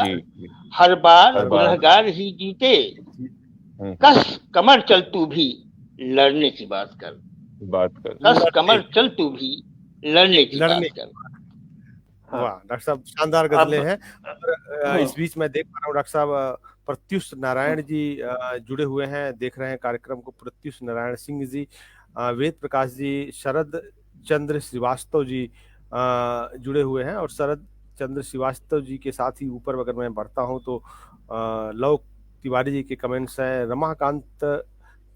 हर बार गुनहगार ही जीते। कस कमर चल तू भी लड़ने की बात कर, कस कमर चल तू भी लड़ने की बात कर। हाँ। वाह डॉक्टर साहब, शानदार गजलें हैं। और इस बीच मैं देख पा रहा हूँ डॉक्टर साहब, प्रत्युष नारायण जी जुड़े हुए हैं, देख रहे हैं कार्यक्रम को। प्रत्युष नारायण सिंह जी, वेद प्रकाश जी, शरद चंद्र श्रीवास्तव जी जुड़े हुए हैं। और शरद चंद्र श्रीवास्तव जी के साथ ही ऊपर अगर मैं बढ़ता हूं तो लव तिवारी जी के कमेंट्स हैं, रमाकांत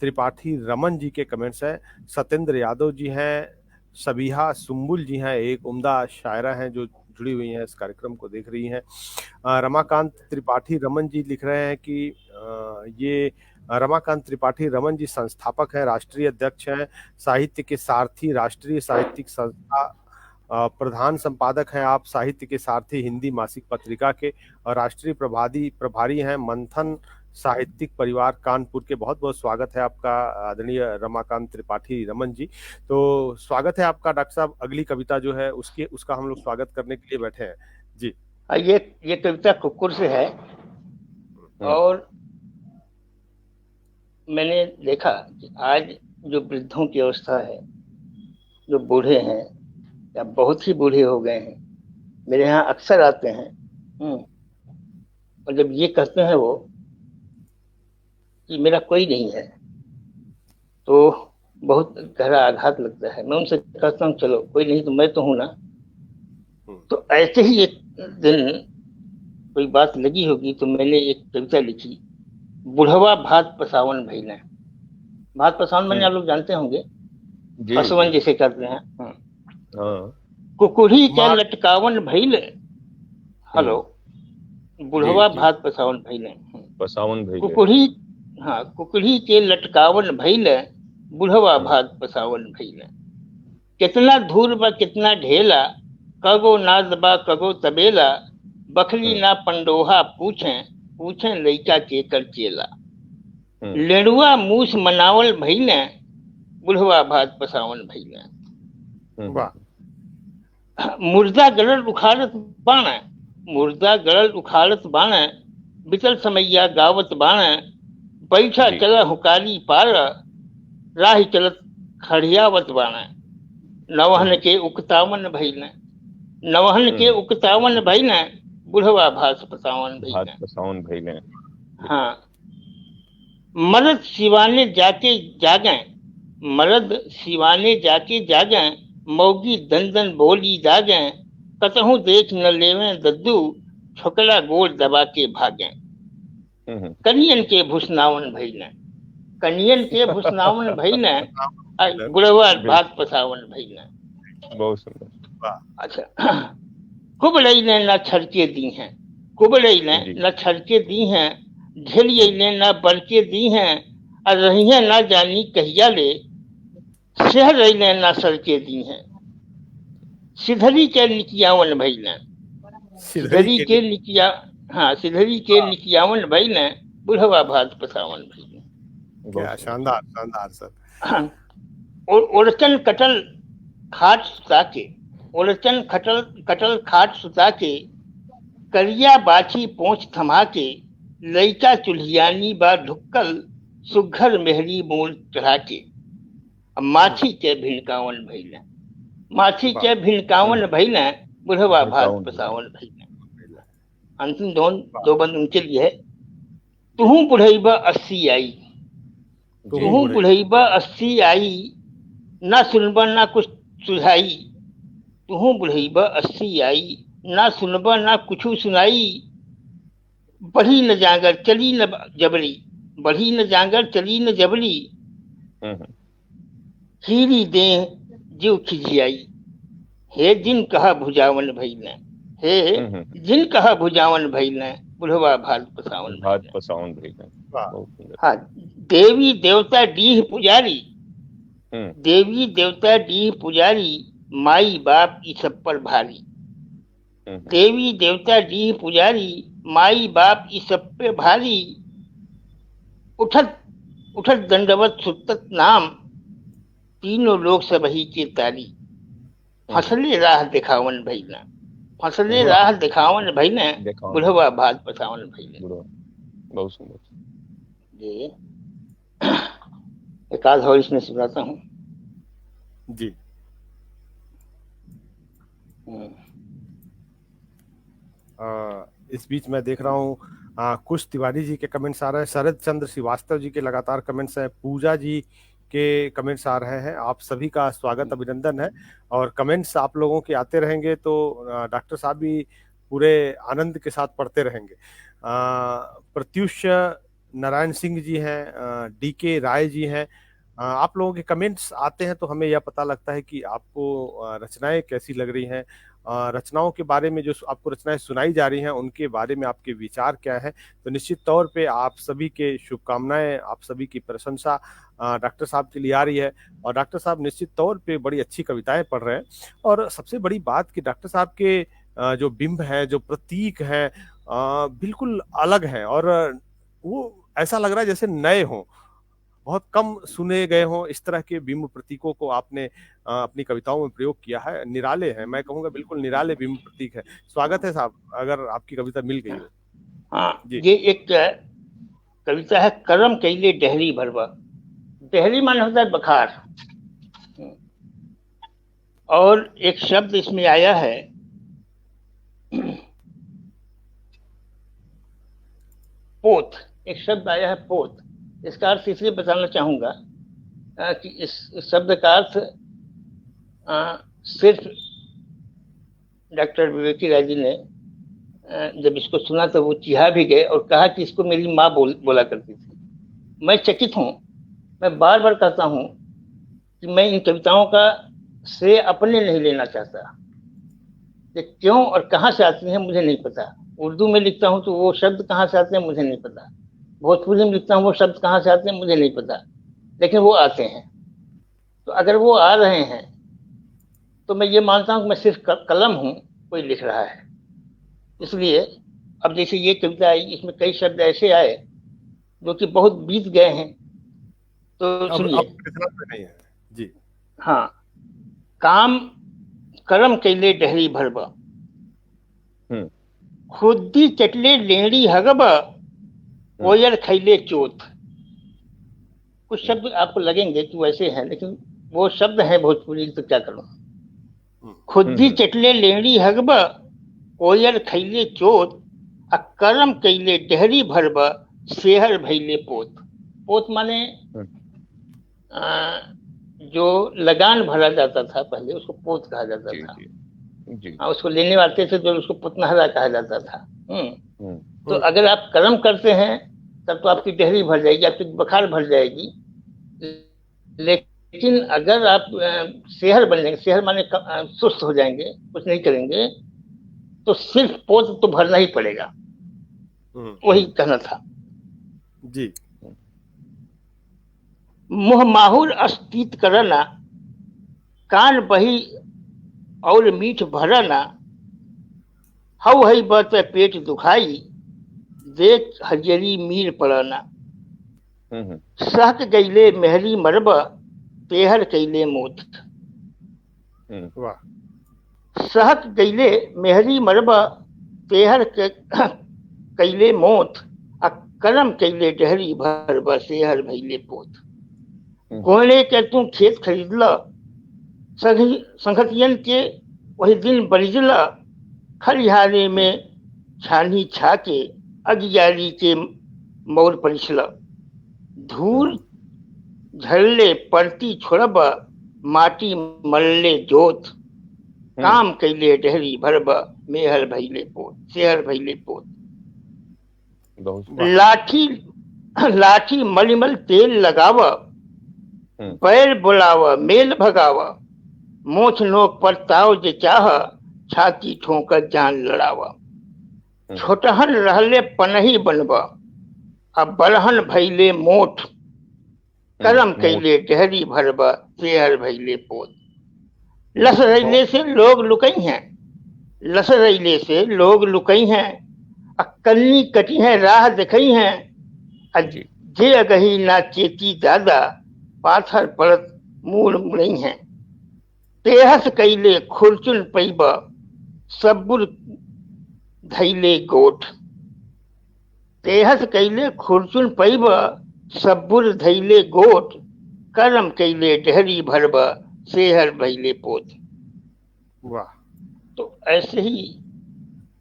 त्रिपाठी रमन जी के कमेंट्स हैं, सत्येंद्र यादव जी हैं, सबीहा सुम्बुल जी हैं, एक उम्दा शायरा हैं जो जुड़ी हुई हैं, इस कार्यक्रम को देख रही हैं। रमाकांत त्रिपाठी रमन जी लिख रहे हैं कि ये रमाकांत त्रिपाठी रमन जी संस्थापक हैं, राष्ट्रीय अध्यक्ष हैं, साहित्य के सारथी, राष्ट्रीय साहित्यिक संस्था प्रधान संपादक हैं आप, साहित्य के सारथी हिंदी मासिक पत्रिका के, और राष्ट्रीय प्रभारी हैं मंथन साहित्यिक परिवार कानपुर के। बहुत बहुत स्वागत है आपका आदरणीय रमाकांत त्रिपाठी रमन जी। तो स्वागत है आपका डॉक्टर साहब। अगली कविता जो है उसका हम लोग स्वागत करने के लिए बैठे हैं जी। ये कविता कुक्कुर से है। और मैंने देखा कि आज जो वृद्धों की अवस्था है, जो बूढ़े हैं या बहुत ही बूढ़े हो गए हैं, मेरे यहाँ अक्सर आते हैं और जब ये कहते हैं वो कि मेरा कोई नहीं है, तो बहुत गहरा आघात लगता है। मैं उनसे कहता हूँ चलो कोई नहीं तो मैं तो हूं ना। तो ऐसे ही एक दिन कोई बात लगी होगी तो मैंने एक कविता लिखी, बुढ़वा भात पसावन भइले। भात पसावन मैंने आप लोग जानते होंगे, पसवन जिसे कहते हैं। कुकुड़ी के लटकावन भइले। हेलो, बुढ़वा भात पसावन भइले। कुकुड़ी के लटकावन भइले, बुढ़वा भात पसावन भइले। कितना धूर बा कितना ढेला, कगो नाद बा कगो तबेला, बखरी ना पंडोहा पूछें लइका के कर चेला। लेड़ुआ मूस मनावल भइले, बुढ़वा भात पसावन भइले। मुर्दा गड़ल उखाड़त बाण, बिचल समैया गावत बाण। बैठा चला हुकारी पार, राह चलत खड़ियावत बाण। नवहन के उकतावन भइले, बुढ़वा भात पसावन भइले। हाँ, मर्द सिवाने जाके जागे, मौगी दंदन बोली दागे। कतहूं देख न लेवें दद्दू, छोकरा गोड़ दबा के भागे। कनियन के भुसनावन भइले, बुढ़वा भात पसावन भइले। बहुत सुंदर। अच्छा, कुबड़ई ने न छड़के दी हैं, झेलिए ने न बरके दी हैं। और रही है ना जानी कहिया ले, शहर ने न सड़के दी हैं। सिधरी के निकियावन भइले, सिधरी के निकियावन भइले, बुढ़वा भात पसावन भइले। क्या शानदार शानदार सर। ओरचन कटल खाट सुता के, करिया बाछी पोंछ थमा के। लइका चुल्हियानी बा ढुक्कल, सुघर मेहरी मोल चढ़ा के। माछी के भिनकावन भइले, बुढ़वा भात पसावन भइले। अंतिम दो बंद उनके लिए है। तुहू बुढ़ैबा 80 आई, ना सुनबा ना कुछ सुझाई। तुहू बुढ़ैबा 80 आई, ना सुनबा ना कुछ सुनाई। बढ़ी न जांगर चली न जबरी, खीरी दे जीव खिझियाई। हे जिन कहा भुजावन भइले, बुढ़वा भात पसावन भइले। हाँ, देवी देवता डीह पुजारी, माई बाप ई सब पर भारी। देवी देवता डीह पुजारी, माई बाप ई सब पे भारी। उठत दंडवत सुतत नाम, तीनों लोग सबही के तारी। फसले राह दिखावन भइले, बुढ़वा भात पसावन भइले। बहुत सुंदर जी। एक आध और इसमें सुनाता हूँ जी। इस बीच मैं देख रहा हूँ कुश तिवारी जी के कमेंट्स आ रहे हैं, शरद चंद्र श्रीवास्तव जी के लगातार कमेंट्स हैं, पूजा जी के कमेंट्स आ रहे हैं। आप सभी का स्वागत अभिनंदन है, और कमेंट्स आप लोगों के आते रहेंगे तो डॉक्टर साहब भी पूरे आनंद के साथ पढ़ते रहेंगे। प्रत्युष नारायण सिंह जी हैं, DK राय जी हैं। आप लोगों के कमेंट्स आते हैं तो हमें यह पता लगता है कि आपको रचनाएं कैसी लग रही हैं, रचनाओं के बारे में जो आपको रचनाएं सुनाई जा रही हैं उनके बारे में आपके विचार क्या है। तो निश्चित तौर पे आप सभी के शुभकामनाएं, आप सभी की प्रशंसा डॉक्टर साहब के लिए आ रही है, और डॉक्टर साहब निश्चित तौर पे बड़ी अच्छी कविताएं पढ़ रहे हैं। और सबसे बड़ी बात कि डॉक्टर साहब के जो बिंब है, जो प्रतीक है, बिल्कुल अलग है, और वो ऐसा लग रहा है जैसे नए हों, बहुत कम सुने गए हों। इस तरह के बिंब प्रतीकों को आपने अपनी कविताओं में प्रयोग किया है, निराले हैं, मैं कहूँगा बिल्कुल निराले बिंब प्रतीक है। स्वागत है साहब, अगर आपकी कविता मिल गई हो। हाँ, ये एक कविता है, करम कैले डेहरी भरवा। डेहरी माने होता है बखार, और एक शब्द इसमें आया है पोत, एक शब्द आया है पोत। इसका अर्थ इसलिए बताना चाहूंगा कि इस शब्द का अर्थ सिर्फ डॉक्टर विवेकी राय जी ने जब इसको सुना तो वो चिढ़ा भी गए और कहा कि इसको मेरी माँ बोला करती थी। मैं चकित हूँ, मैं बार बार कहता हूँ कि मैं इन कविताओं का श्रेय अपने नहीं लेना चाहता, कि क्यों और कहाँ से आती हैं मुझे नहीं पता। उर्दू में लिखता हूँ तो वो शब्द कहाँ से आते हैं मुझे नहीं पता, भोजपुरी में लिखता हूँ वो शब्द कहाँ से आते हैं मुझे नहीं पता, लेकिन वो आते हैं। तो अगर वो आ रहे हैं तो मैं ये मानता हूँ कि मैं सिर्फ कलम हूँ, कोई लिख रहा है। इसलिए अब जैसे ये कविता आई, इसमें कई शब्द ऐसे आए जो कि बहुत बीत गए हैं, तो सुनिए। नहीं है जी। हाँ, काम करम कैले डहरी भरबा, खुदी चटले लेड़ी हगबा, ओयर खैले चोत। कुछ शब्द आपको लगेंगे कि वैसे हैं, लेकिन वो शब्द हैं भोजपुरी, तो क्या करूं। खुदी चटले लेड़ी हगबा, ओयर खैले चोत, करम कैले डहरी भरबा, सेहर भैले पोत। पोत माने जो लगान भरा जाता था पहले, उसको पोत कहा जाता था। उसको लेने आते थे जो उसको पुतनहरा कहा जाता था। तो अगर आप कर्म करते हैं तब तो आपकी डेहरी भर जाएगी, आपकी बखार भर जाएगी। लेकिन अगर आप सेहर बन जाएंगे, सेहर माने सुस्त हो जाएंगे, कुछ नहीं करेंगे, तो सिर्फ पोत तो भरना ही पड़ेगा। वही कहना था जी। मुह माहुर अस्तित करना, कान बही और मीठ भरना, हव हई बत पेट दुखाई, देख हजरी मीर पड़ना। सहक गईले मेहरी मरब, तेहर कैले मोत। सहक गईले मेहरी मरब, तेहर कैले मोत, करम कैले डहरी भरब, सेहर भैले पोत। गोले के तू खेत खरीदला, संगतियन के वही दिन बरिजला, खलिहारे में छानी छाके, अगियारी के मोर परिछला। धूल झल्ले पड़ती छोड़ब, माटी मल्ले जोत, काम कैले डहरी भरब, मेहर भैले पोत, सेहर भैले पोत। लाठी लाठी मलिमल तेल लगावा, पैर बुलावा मेल भगावा, मोछ नोक पर ताव जे चाह, छाती ठोकर जान लड़ावा। छोटहन रहले पनही बनबा, अब बड़हन भैले मोठ, करम कैले डहरी भरबा, सेहर भैले पोत। लसरैले से लोग लुकई हैं, लसरैले से लोग लुकई हैं, कन्नी कटी हैं राह दिखई हैं, जे अगही ना चेती दादा, पाथर पड़त मूड़ मुड़ई हैं। तेहस कैले खुरचुन पैबा, सबुर धैले गोठ। तेहस कैले खुरचुन पैबा, सबुर धैले गोठ, करम कैले डहरी भरबा, सेहर भैले पोत। वाह। तो ऐसे ही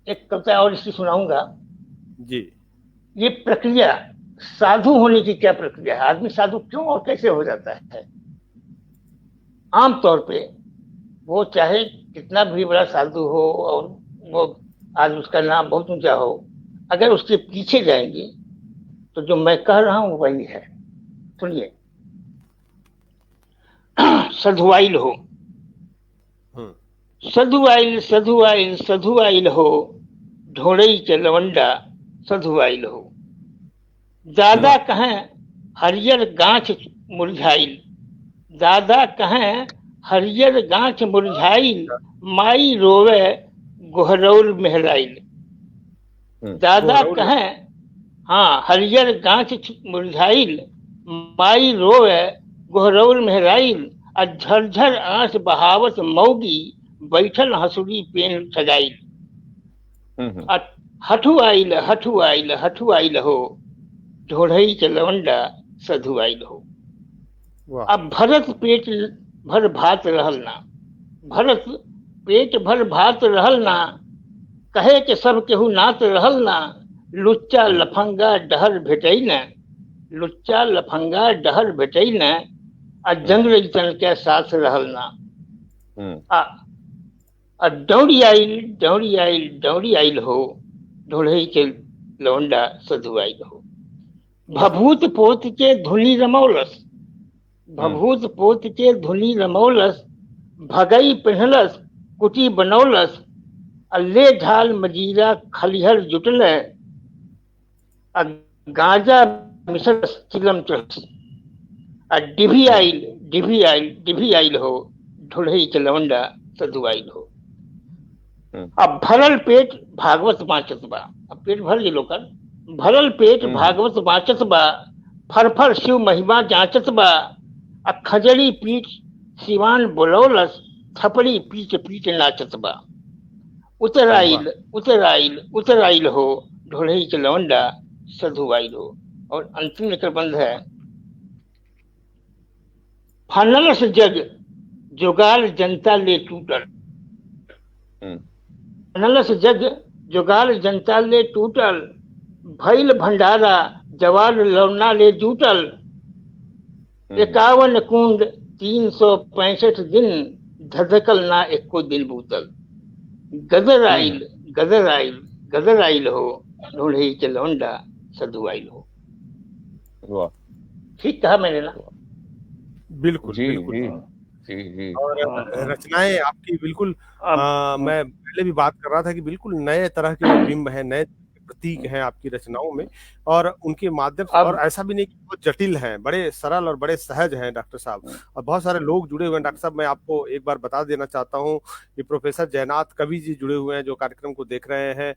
एक कविता और इसकी सुनाऊंगा। जी। ये प्रक्रिया, साधु होने की क्या प्रक्रिया है, आदमी साधु क्यों और कैसे हो जाता है। आमतौर पे वो चाहे कितना भी बड़ा साधु हो और वो आज उसका नाम बहुत ऊंचा हो, अगर उसके पीछे जाएंगे तो जो मैं कह रहा हूं वही है। सुनिए, सधुआइल हो, सधुआइल सधुआइल सधुआइल हो, ढोड़ई के लवंडा सधुआइल हो। दादा कहें हरियर गांठ मुरझाइल, दादा कहें हरियर गांठ मुरझाइल, माई रोवे गोहरौल मेहराइल। दादा कहें हाँ हरियर गांठ मुरझाइल, माई रोवे गोहरौल मेहराइल, आ झरझर आंख बहावत मौगी, बैठल हंसुरी पेन सजाइल। हठु आइल हठु आइल हठु आइल हो, ढोढ़ई के लवंडा सधु आइल हो। अब भरत पेट भर भात रहल ना, भरत पेट भर भात रहल ना, कहे के सब केहू नात रहल ना, लुच्चा लफंगा डहर भेटई न, लुच्चा लफंगा डहर भेटई न, आ जंग जन के साथ रहल ना। आ दौड़ी आइल दौड़ी आइल दौड़ी आइल हो, ढोढ़ई के लवंडा सधु आइल हो। भभूत पोत के धुनी रमौलस, भभूत पोत के धुनी रमौलस, भगई पहनलस कुटी बनौलस, अल्ले ढाल मजीरा खलिहर जुटल, गांजा मिसल चिलम चढ़, डिभी आइल डिभी आइल डिभी आइल हो, ढोढ़ई के लवंडा सधु आइल हो। अब भरल पेट भागवत बाँचत बा, अब पेट भर गेलो कर, भरल पेट भागवत बाँचत बा, फरफर शिव महिमा जांचत बा, आ खजड़ी पीठ सिवान बोलौलस, थपड़ी पीट पीट नाचत बा। उतर आइल उतर आइल उतर आइल हो, ढोढ़ई के लवंडा सधु आइल हो। और अंतिम लेकर बंद है, फनलस जग जुगाल जनता ले टूटल, फनलस जग जुगाल जनता ले टूटल, भैल भंडारा जवाल लवना ले जूटल, 51 कुंड 365 दिन, धधकल ना एको दिन बूतल। गदर आइल गदर आइल गदर आइल हो, ढोढ़ई के लवंडा सधु आइल हो। वाह, ठीक कहा मैंने ना? बिल्कुल जी बिल्कुल। जी जी जी। और रचनाएं आपकी बिल्कुल मैं पहले भी बात कर रहा था कि बिल्कुल नए तरह के वो बिंब हैं, नए प्रतीक हैं आपकी रचनाओं में, और उनके माध्यम से, और ऐसा भी नहीं कि बहुत जटिल हैं, बड़े सरल और बड़े सहज हैं डॉक्टर साहब। और बहुत सारे लोग जुड़े हुए हैं डॉक्टर साहब। मैं आपको एक बार बता देना चाहता हूँ कि प्रोफेसर जयनाथ कवि जी जुड़े हुए हैं जो कार्यक्रम को देख रहे हैं,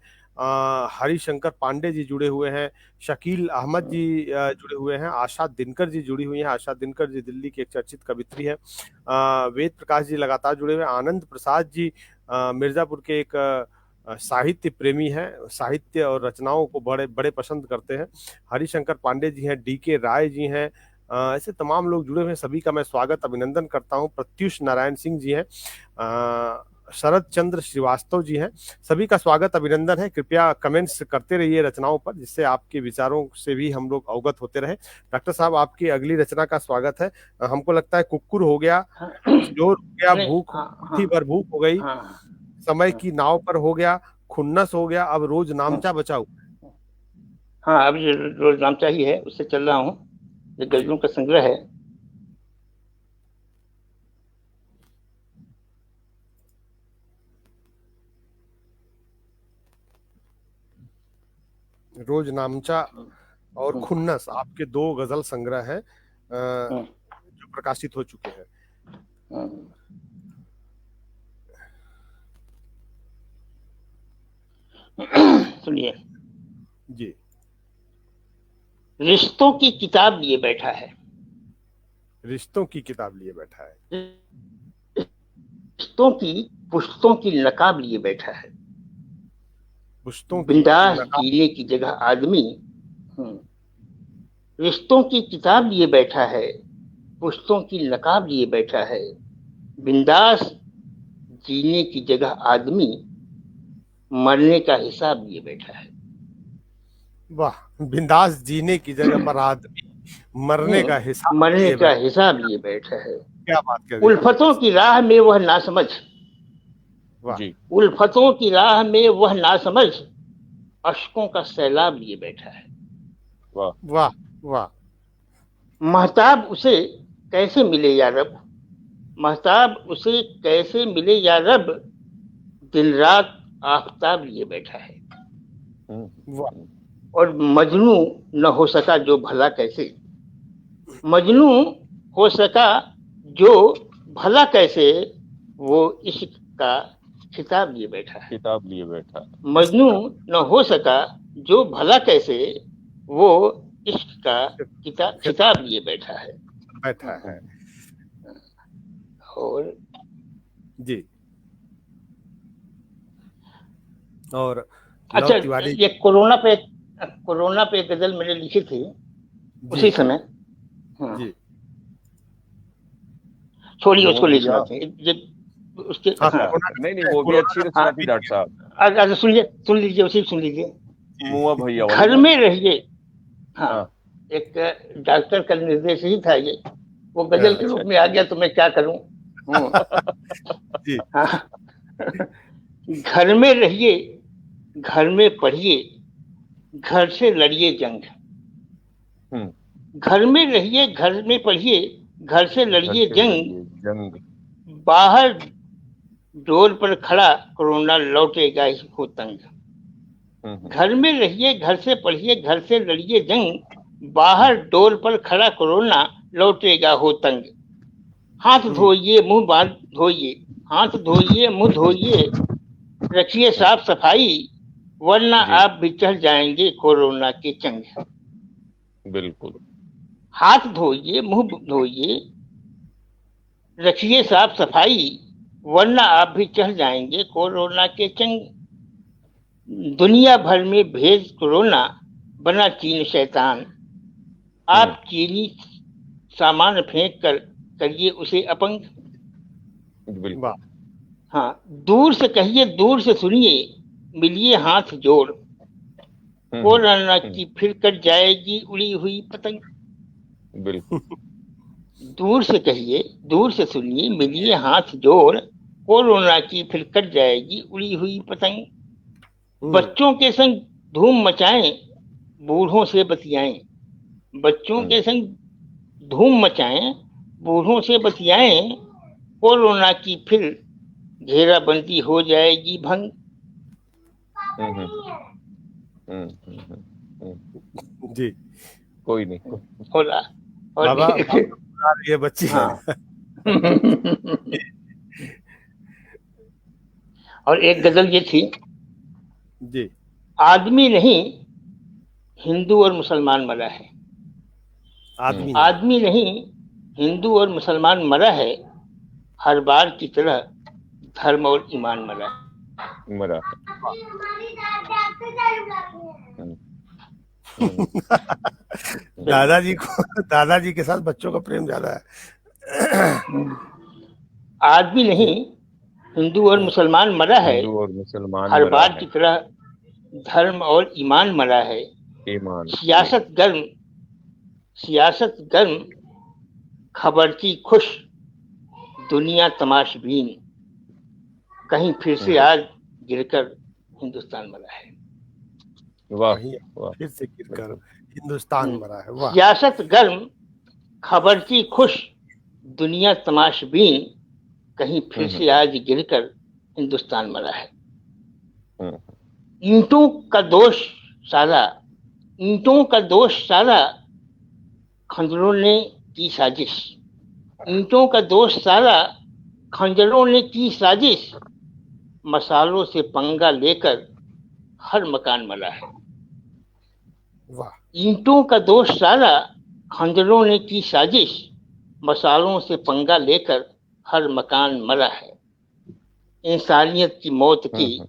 हरिशंकर पांडे जी जुड़े हुए हैं, शकील अहमद जी जुड़े हुए हैं, आशा दिनकर जी जुड़ी हुई हैं। आशा दिनकर जी दिल्ली की एक चर्चित कवित्री है। वेद प्रकाश जी लगातार जुड़े हुए हैं। आनंद प्रसाद जी मिर्जापुर के एक साहित्य प्रेमी हैं, साहित्य और रचनाओं को बड़े बड़े पसंद करते हैं। हरिशंकर पांडे जी हैं, डीके राय जी हैं, ऐसे तमाम लोग जुड़े हुए हैं। सभी का मैं स्वागत अभिनंदन करता हूं। प्रत्युष नारायण सिंह जी हैं, शरद चंद्र श्रीवास्तव जी हैं, सभी का स्वागत अभिनंदन है। कृपया कमेंट्स करते रहिए रचनाओं पर, जिससे आपके विचारों से भी हम लोग अवगत होते रहे। डॉक्टर साहब, आपकी अगली रचना का स्वागत है। हमको लगता है कुक्कुर हो गया, जोर हो गया, भूख थी भर भूख हो गई, समय की नाव पर हो गया, खुन्नस हो गया, अब रोज नामचा बचाओ। हाँ, अब ये रोज नामचा ही है, उससे चल रहा हूँ। ये गजलों का संग्रह है। रोज नामचा और खुन्नस आपके 2 गजल संग्रह हैं जो प्रकाशित हो चुके हैं। सुनिए जी। रिश्तों की किताब लिए बैठा है, रिश्तों की किताब लिए बैठा है, रिश्तों की पुश्तों की नकाब लिए बैठा है, पुश्तों की बिंदास जीने की जगह आदमी। रिश्तों की किताब लिए बैठा है, पुश्तों की नकाब लिए बैठा है, बिंदास जीने की जगह आदमी, मरने का हिसाब लिए बैठा है। वाह, बिंदास जीने की जगह पर आदमी मरने का हिसाब मरने लिए का हिसाब लिए बैठा है। क्या बात कर रहे हैं। उल्फतों की राह में वह नासमझ, वाह, जी उल्फतों की राह में वह नासमझ अश्कों का सैलाब लिए बैठा है। वाह वाह, वाह, महताब उसे कैसे मिले या रब, महताब उसे कैसे मिले या रब, दिन रात आफताब लिए बैठा है। वाह, और मजनू न हो सका जो भला कैसे, मजनू हो सका जो भला कैसे, वो इश्क का खिताब लिए बैठा है। किताब लिए बैठा। मजनू न हो सका जो भला कैसे, वो इश्क का खिताब लिए बैठा है। बैठा है। और जी, और अच्छा, लव तिवारी ये कोरोना पे एक गजल मैंने लिखी थी उसी समय। हाँ, जी, छोड़िए वो उसको ले भैया- सुनाते हैं ये उसके। हाँ, हाँ, नहीं वो भी अच्छी रचना थी डॉक्टर साहब। अच्छा सुन लीजिए उसी सुन लीजिए। मुआ भैया वाली घर ना? में रहिए। हाँ, हाँ। एक डॉक्टर का निर्देश ही था ये, वो गजल के रूप में आ गया तो मैं क्या करूं। जी, हाँ, घर में रहिए, घर में पढ़िए, घर से लड़िए जंग। घर में रहिए, घर में पढ़िए, घर से लड़िए जंग। बाहर डोर पर खड़ा कोरोना लौटेगा ही हो तंग। घर में रहिए, घर से पढ़िए, घर से लड़िए जंग। बाहर डोर पर खड़ा कोरोना लौटेगा हो तंग। हाथ धोइए, मुंह बांध धोइए, हाथ धोइए, मुंह धोइए, रखिए साफ सफाई, वरना आप भी चढ़ जाएंगे कोरोना के चंग। बिल्कुल। हाथ धोइए, मुंह धोइए, रखिए साफ सफाई, वरना आप भी चढ़ जाएंगे कोरोना के चंग। दुनिया भर में भेज कोरोना, बना चीन शैतान। आप चीनी सामान फेंक कर करिए उसे अपंग। बिल्कुल। हाँ, दूर से कहिए, दूर से सुनिए, मिलिए हाथ जोड़, कोरोना की फिर कट जाएगी उड़ी हुई पतंग। बिल्कुल। दूर से कहिए, दूर से सुनिए, मिलिए हाथ जोड़, कोरोना की फिर कट जाएगी उड़ी हुई पतंग। बच्चों के संग धूम मचाएं, बूढ़ों से बतियाएं। बच्चों के संग धूम मचाएं, बूढ़ों से बतियाएं, कोरोना की फिर घेराबंदी हो जाएगी भंग। जी, कोई नहीं। होला और बाबा ये बच्ची। हाँ। और एक गजल ये थी, जी, आदमी नहीं हिंदू और मुसलमान मरा है। आदमी नहीं हिंदू और मुसलमान मरा है, हर बार की तरह धर्म और ईमान मरा है। मरा। दादाजी के साथ बच्चों का प्रेम ज्यादा है। आदमी नहीं हिंदू और मुसलमान मरा है, हिंदू और मुसलमान हर मरा बार है, की तरह धर्म और ईमान मरा है। ईमान। सियासत गर्म, खबरची खुश, दुनिया तमाशबीन, कहीं फिर से आज गिरकर हिंदुस्तान मरा है। वाह, फिर से गिरकर हिंदुस्तान मरा है। वाह। सियासत गर्म, खबरची खुश, दुनिया तमाशबीन, कहीं फिर से आज गिरकर हिंदुस्तान मरा है। ईंटों का दोष सारा, ईंटों का दोष सारा, खंजरों ने की साजिश। ईंटों का दोष सारा, खंजरों ने की साजिश, मसालों से पंगा लेकर हर मकान मरा है। वाह। ईंटों का दोष सारा, खंजरों ने की साजिश, मसालों से पंगा लेकर हर मकान मरा है। इंसानियत की मौत की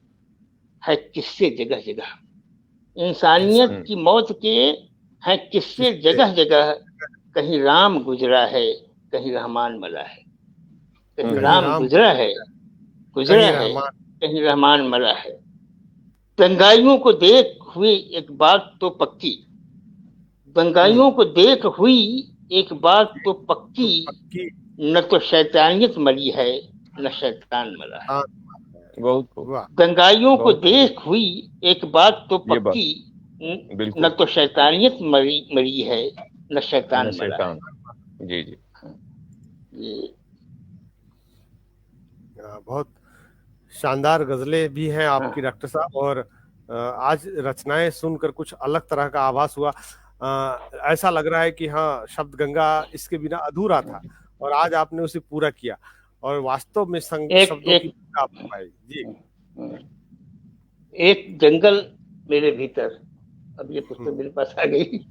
है किस्से जगह जगह। इंसानियत की मौत के हैं किस्से जगह जगह। कहीं राम गुजरा है, कहीं रहमान मरा है। कहीं राम गुजरा है, कहीं रहमान मरा है। दंगाइयों को देख हुई एक बात तो पक्की, दंगाइयों को देख हुई एक बात तो पक्की, न तो शैतानियत मरी है न शैतान मरा है। बहुत दंगाइयों को देख हुई एक बात तो पक्की, न तो शैतानियत मरी है न शैतान मरा है। जी जी, ये बहुत शानदार गजलें भी हैं आपकी डॉक्टर साहब, और आज रचनाएं सुनकर कुछ अलग तरह का आभास हुआ। ऐसा लग रहा है कि हाँ, शब्द गंगा इसके बिना अधूरा था और आज आपने उसे पूरा किया और वास्तव में शब्दों की आप पाई। जी, एक जंगल मेरे भीतर, अब ये पुस्तक मेरे पास आ गई,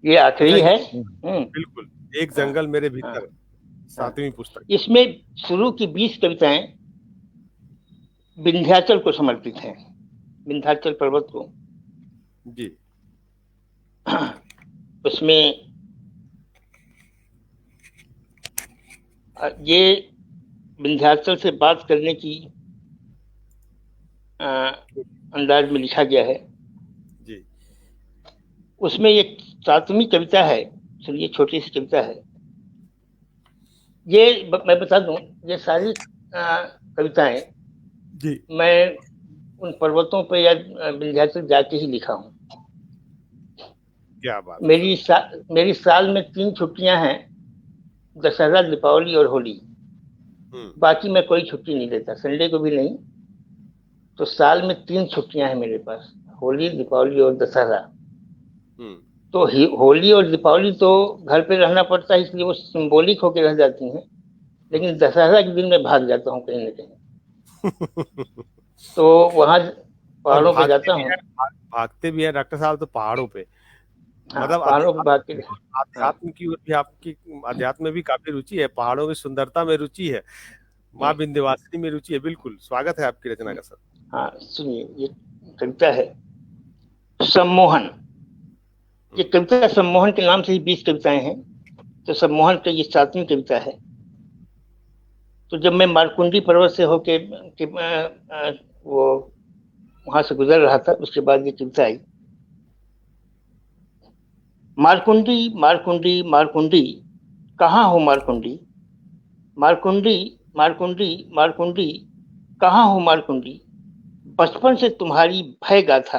ये आखिरी है। बिल्कुल, एक जंगल मेरे भीतर, 7वीं पुस्तक। इसमें शुरू की 20 कविताएं विंध्याचल को समर्पित हैं, विंध्याचल पर्वत को। जी, उसमें ये विंध्याचल से बात करने की अंदाज में लिखा गया है। जी, उसमें एक 7वीं कविता है, सुनिए, छोटी सी कविता है ये। मैं बता दूं, ये सारी कविताएं जी, मैं उन पर्वतों पे या विंध्याचल जाके ही लिखा हूँ। क्या बात। मेरी साल में 3 छुट्टियां हैं, दशहरा, दीपावली और होली। बाकी मैं कोई छुट्टी नहीं लेता, संडे को भी नहीं। तो साल में 3 छुट्टियां हैं मेरे पास, होली, दीपावली और दशहरा। तो होली और दीपावली तो घर पे रहना पड़ता है, इसलिए वो सिंबॉलिक होकर रह जाती हैं। लेकिन दशहरा के दिन मैं भाग जाता हूँ कहीं न कहीं। तो वहां पहाड़ों पे जाता हूँ। भागते भी है डॉक्टर साहब तो पहाड़ों पे। हाँ, मतलब पहाड़ों पे भाग के अध्यात्म की ओर भी आपकी, अध्यात्म में भी काफी रुचि है, पहाड़ों की सुंदरता में रुचि है, माँ विंध्यवासिनी में रुचि है। बिल्कुल स्वागत है आपकी रचना का सर। हाँ, सुनिए, ये कविता है सम्मोहन। ये कविता सम्मोहन के नाम से ही 20 कविताएं हैं, तो सम्मोहन की ये 7वीं कविता है। तो जब मैं मारकुंडी पर्वत से होके वो वहां से गुजर रहा था, उसके बाद ये कविता आई। मारकुंडी मारकुंडी मारकुंडी, कहाँ हो मारकुंडी, मारकुंडी मारकुंडी मारकुंडी, कहाँ हो मारकुंडी। बचपन से तुम्हारी भय गाथा,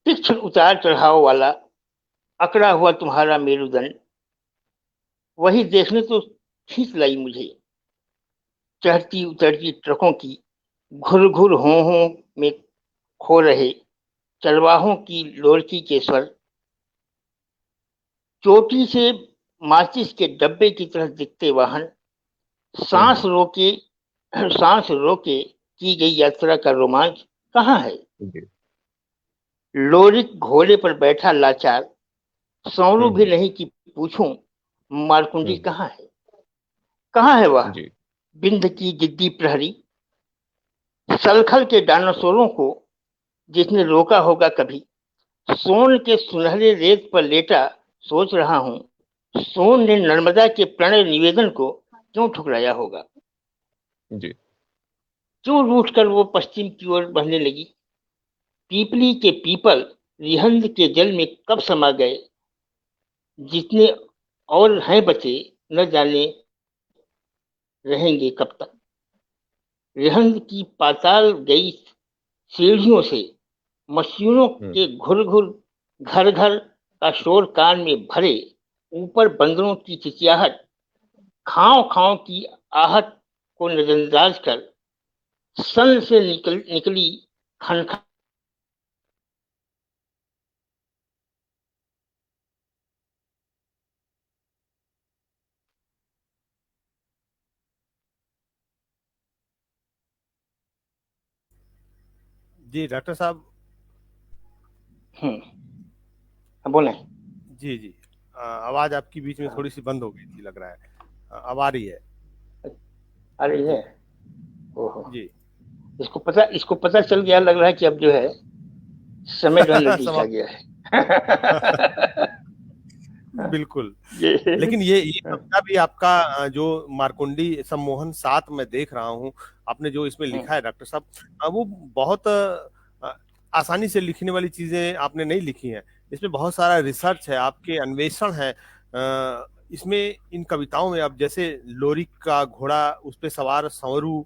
तीक्ष्ण उतार चढ़ाव वाला अकड़ा हुआ तुम्हारा मेरुदंड, वही देखने तो खींच लाई मुझे। चढ़ती उतरती ट्रकों की घुर घुर हों में खो रहे चरवाहों की लोरकी के स्वर, चोटी से माचिस के डब्बे की तरह दिखते वाहन, सांस रोके की गई यात्रा का रोमांच कहाँ है। लोरिक घोड़े पर बैठा लाचार, सौरू भी नहीं कि पूछूं मारकुंडी कहाँ है। कहाँ है वह बिंद की जिद्दी प्रहरी, सलखल के डायनासोरों को जिसने रोका होगा कभी। सोन के सुनहरे रेत पर लेटा सोच रहा हूं, सोन ने नर्मदा के प्रणय निवेदन को क्यों ठुकराया होगा। जी, क्यों रूठ कर वो पश्चिम की ओर बढ़ने लगी। पीपली के पीपल रिहंद के जल में कब समा गए, जितने और हैं बचे न जाने रहेंगे कब तक। रिहंद की पाताल गई सीढ़ियों से मशीनों के घुर घुर घर घर का शोर कान में भरे, ऊपर बंदरों की चिचियाहट, खाओ खाओ की आहट को नजरअंदाज कर सन से निकली खनखन। जी डॉक्टर साहब। बोले। जी जी, आवाज आपकी बीच में थोड़ी सी बंद हो गई थी, लग रहा है। अब आ रही है। आ रही है। ओहो जी, इसको पता चल गया, लग रहा है कि अब जो है समय जो नजदीक आ गया है। बिल्कुल। लेकिन ये कविता भी आपका जो मारकुंडी सम्मोहन 7 में देख रहा हूँ आपने जो इसमें लिखा है डॉक्टर साहब, वो बहुत आसानी से लिखने वाली चीजें आपने नहीं लिखी हैं। इसमें बहुत सारा रिसर्च है, आपके अन्वेषण है। इसमें इन कविताओं में अब जैसे लोरिक का घोड़ा, उस पे सवार संवरू,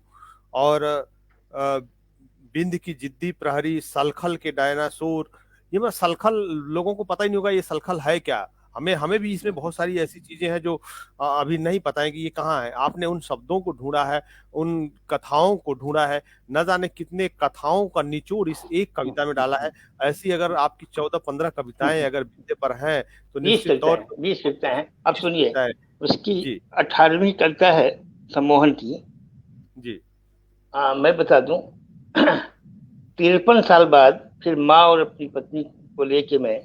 और बिंद की जिद्दी प्रहरी, सलखल के डायनासोर। ये मैं सलखल, लोगों को पता ही नहीं होगा ये सलखल है क्या। हमें हमें भी इसमें बहुत सारी ऐसी चीजें हैं जो अभी नहीं पता है कि ये कहाँ है। आपने उन शब्दों को ढूंढा है, उन कथाओं को ढूंढा है, न जाने कितने कथाओं का निचोड़ इस एक कविता में डाला है। ऐसी अगर आपकी 14-15 कविताएं अगर बिंदे पर हैं तो निश्चित तौर पर 20 कविताएं हैं। अब सुनिए, उसकी जी 18वीं कविता है सम्मोहन की। जी मैं बता दूं, 53 साल बाद फिर माँ और अपनी पत्नी को लेके मैं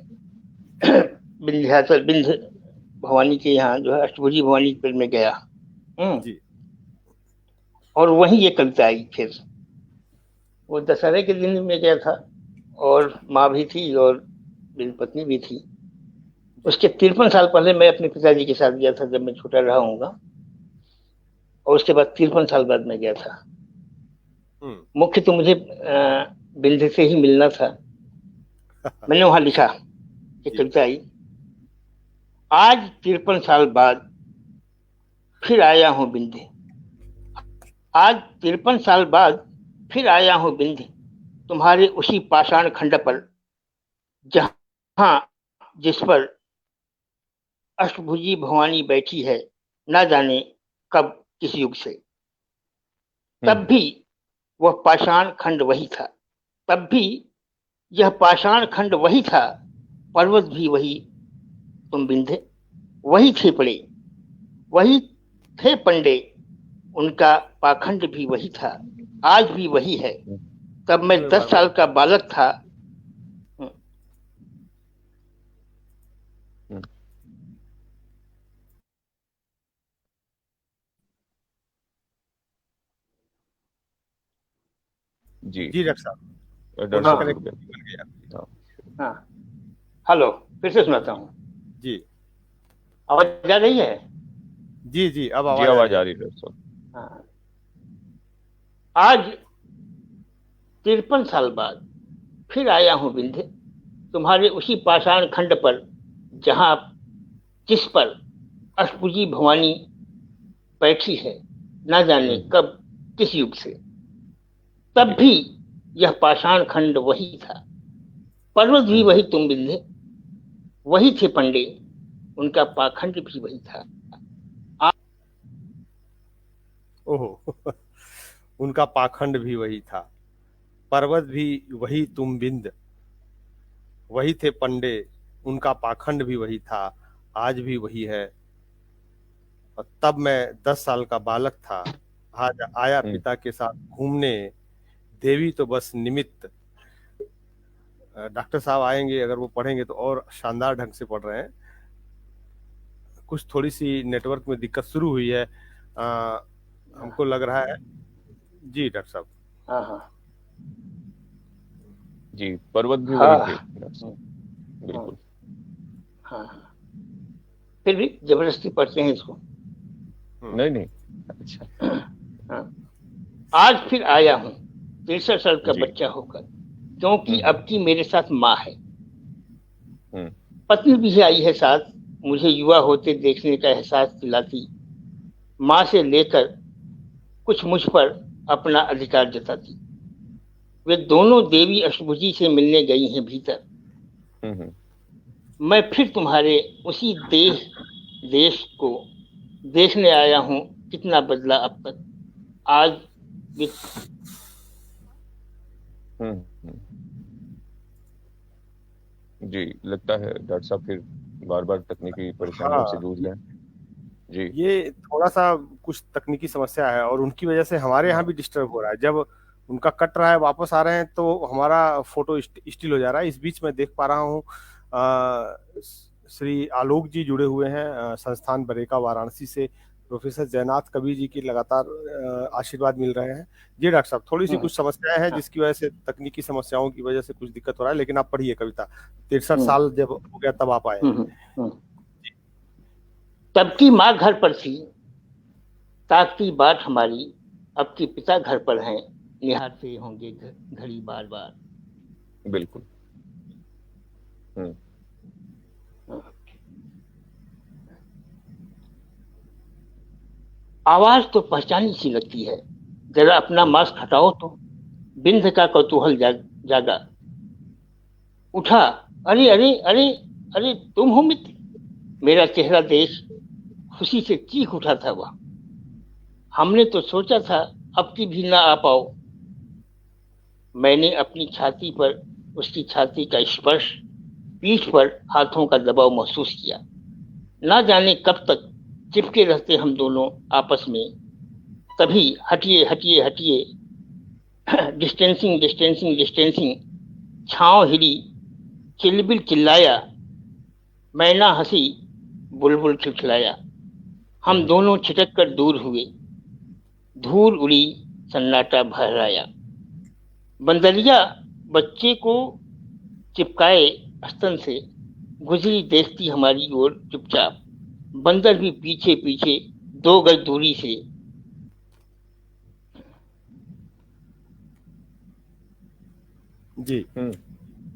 बिंद भवानी के यहाँ जो है अष्टभुजी भवानी पर में गया। जी और वहीं ये कविता आई। फिर वो दशहरे के दिन में गया था, और माँ भी थी और मेरी पत्नी भी थी। उसके 53 साल पहले मैं अपने पिताजी के साथ गया था, जब मैं छोटा रहा हूँगा। और उसके बाद 53 साल बाद मैं गया था। मुख्य तो मुझे बिंद से ही मिलना था। मैंने वहां लिखा कि कविता आई, आज 53 साल बाद फिर आया हूं बिंद। आज 53 साल बाद फिर आया हूं बिंद, तुम्हारे उसी पाषाण खंड पर जहां जिस पर अष्टभुजी भवानी बैठी है, ना जाने कब किस युग से। तब भी वह पाषाण खंड वही था, तब भी यह पाषाण खंड वही था, पर्वत भी वही तुम बिंधे। वही थे पड़े, वही थे पंडे, उनका पाखंड भी वही था, आज भी वही है। तब मैं 10 साल का बालक था। जी जी डॉक्टर साहब, हाँ, हेलो, फिर से सुनाता हूँ। जी आवाज आ रही है? जी जी अब आवाज आ रही है डॉक्टर साहब। हाँ। आज 53 साल बाद फिर आया हूँ बिंधे, तुम्हारे उसी पाषाण खंड पर जहां जिस पर अष्टभुजी भवानी बैठी है, ना जाने कब किस युग से। तब भी यह पाषाण खंड वही था, पर्वत भी वही तुम बिंधे। वही थे पंडे, उनका पाखंड भी वही था। ओहो उनका पाखंड भी वही था, पर्वत भी वही तुम बिंद। वही थे पंडे, उनका पाखंड भी वही था, आज भी वही है। और तब मैं 10 साल का बालक था, आज आया पिता के साथ घूमने, देवी तो बस निमित्त। डॉक्टर साहब आएंगे, अगर वो पढ़ेंगे तो और शानदार ढंग से पढ़ रहे हैं। कुछ थोड़ी सी नेटवर्क में दिक्कत शुरू हुई है, हमको लग रहा है। जी डॉक्टर साहब। हाँ हाँ जी, पर्वत भी वही थे। बिल्कुल। हाँ, फिर भी जबरदस्ती पढ़ते हैं इसको। नहीं अच्छा। हाँ। आज फिर आया हूँ 63 साल का बच्चा होकर, क्योंकि अब की मेरे साथ माँ है। पत्नी भी आई है साथ, मुझे युवा होते देखने का एहसास दिलाती। माँ से लेकर कुछ मुझ पर अपना अधिकार जताती। वे दोनों देवी अष्टभुजी से मिलने गई हैं भीतर। मैं फिर तुम्हारे उसी देश को देखने आया हूँ, कितना बदला अब तक। आज जी, लगता है डॉक्टर साहब फिर बार तकनीकी परेशानियों से जूझ रहे हैं। जी, ये थोड़ा सा कुछ तकनीकी समस्या है और उनकी वजह से हमारे यहाँ भी डिस्टर्ब हो रहा है। जब उनका कट रहा है, वापस आ रहे हैं तो हमारा फोटो स्टिल हो जा रहा है। इस बीच में देख पा रहा हूँ श्री आलोक जी जुड़े हुए हैं संस्थान बरेका वाराणसी से। प्रोफेसर जयनाथ कबीर जी की लगातार आशीर्वाद मिल रहे हैं। जी डॉक्टर साहब, थोड़ी सी कुछ समस्याएं हैं जिसकी वजह से, तकनीकी समस्याओं की वजह से कुछ दिक्कत हो रहा है, लेकिन आप पढ़िए कविता। 63 साल जब हो गया तब आप आए। तब की माँ घर पर थी, ताकती बात हमारी, अब की पिता घर पर हैं, निहारते होंगे घड़ी बार बार। बिल्कुल। हम्म। आवाज तो पहचानी सी लगती है, जरा अपना मास्क हटाओ तो। बिंद का कौतूहल जागा। उठा। अरे अरे अरे, अरे तुम हो मित्र। मेरा चेहरा देख खुशी से चीख उठा था वह। हमने तो सोचा था अब की भी ना आ पाओ। मैंने अपनी छाती पर उसकी छाती का स्पर्श, पीठ पर हाथों का दबाव महसूस किया। ना जाने कब तक चिपके रहते हम दोनों आपस में। तभी हटिए हटिए हटिए, डिस्टेंसिंग डिस्टेंसिंग डिस्टेंसिंग। छांव हिली, चिलबिल चिल्लाया, मैना हंसी, बुलबुल खिलखिलाया। हम दोनों छिटक कर दूर हुए। धूल उड़ी, सन्नाटा भराया। बंदरिया बच्चे को चिपकाए स्तन से गुजरी देखती हमारी ओर चुपचाप। बंदर भी पीछे पीछे 2 गज दूरी से। जी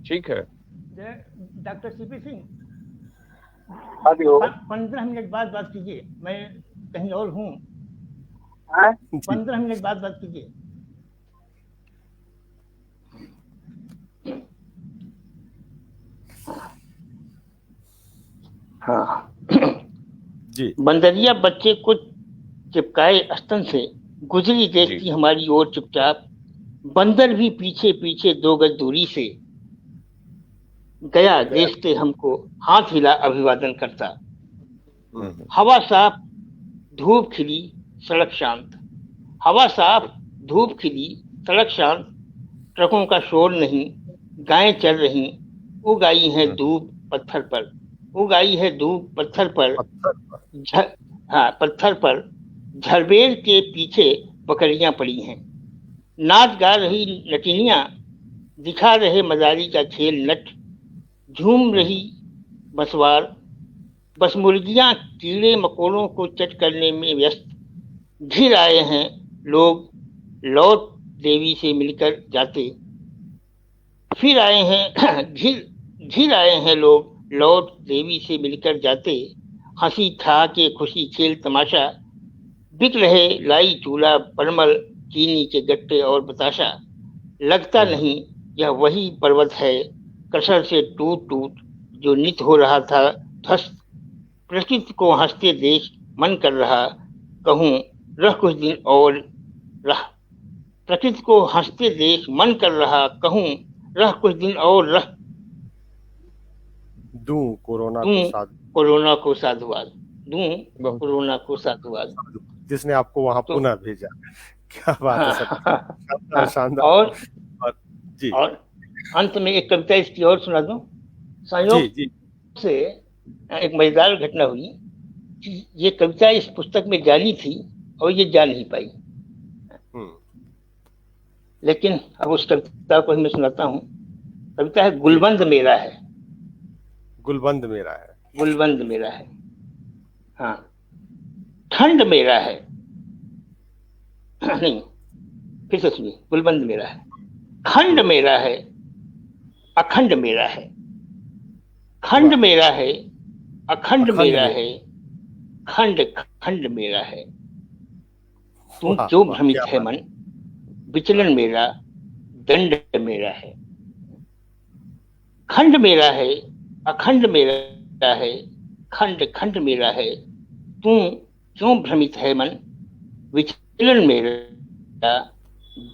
ठीक है। डॉक्टर सीपी सिंह, हाँ जी, हो 15 मिनट बाद बात कीजिए, मैं कहीं और हूँ। जी 15 मिनट बाद बात कीजिए। हाँ। जी बंदरिया बच्चे को चिपकाए स्तन से गुजरी देखती जी। हमारी ओर चुपचाप। बंदर भी पीछे पीछे 2 गज दूरी से गया देखते हमको, हाथ हिला अभिवादन करता। हवा साफ, धूप खिली, सड़क शांत। हवा साफ, धूप खिली, सड़क शांत। ट्रकों का शोर नहीं, गायें चल रही। उग आई है धूप पत्थर पर, उग आई है धूप पत्थर पर। हाँ, पत्थर पर झरबेर के पीछे बकरियां पड़ी हैं। नाच गा रही नटिनियां, दिखा रहे मदारी का खेल नट। झूम रही बसवार, बस मुर्गियां कीड़े मकोड़ों को चट करने में व्यस्त। घिर आए हैं लोग लौट देवी से मिलकर जाते। फिर आए हैं घिर आए हैं लोग लौट देवी से मिलकर जाते। हंसी ठहाके खुशी खेल तमाशा, बिक रहे लाई चूल्हा परमल, चीनी के गट्टे और बताशा। लगता नहीं यह वही पर्वत है, कसर से टूट टूट जो नित हो रहा था ध्वस्त। प्रकृति को हंसते देख मन कर रहा कहूँ रह कुछ दिन और रह। प्रकृति को हंसते देख मन कर रहा कहूँ रह कुछ दिन और रह। दूं कोरोना दूं को साथ, कोरोना को साधुवाद, दूं कोरोना को साधुवाद। जिसने आपको वहां तो पुनः भेजा। क्या बात है सर, शानदार शानदार। और जी और अंत में एक कविता इसकी और सुना दूं। जी संयोग जी से एक मजेदार घटना हुई कि ये कविता इस पुस्तक में जानी थी और ये जा नहीं पाई। लेकिन अब उस कविता को ही मैं सुनाता हूँ। कविता है गुलबंद मेरा है। गुलबंद मेरा है, गुलबंद मेरा है। हाँ, ठंड मेरा है। नहीं, फिर से सुनिए। गुलबंद मेरा है, खंड मेरा है, अखंड मेरा है। खंड मेरा है, अखंड मेरा है, खंड खंड मेरा है। तुम क्यों भ्रमित है मन, विचलन मेरा, दंड मेरा है। खंड मेरा है, अखंड मेरा है, खंड खंड मेरा है। तुम क्यों भ्रमित है मन, विचलन मेरा,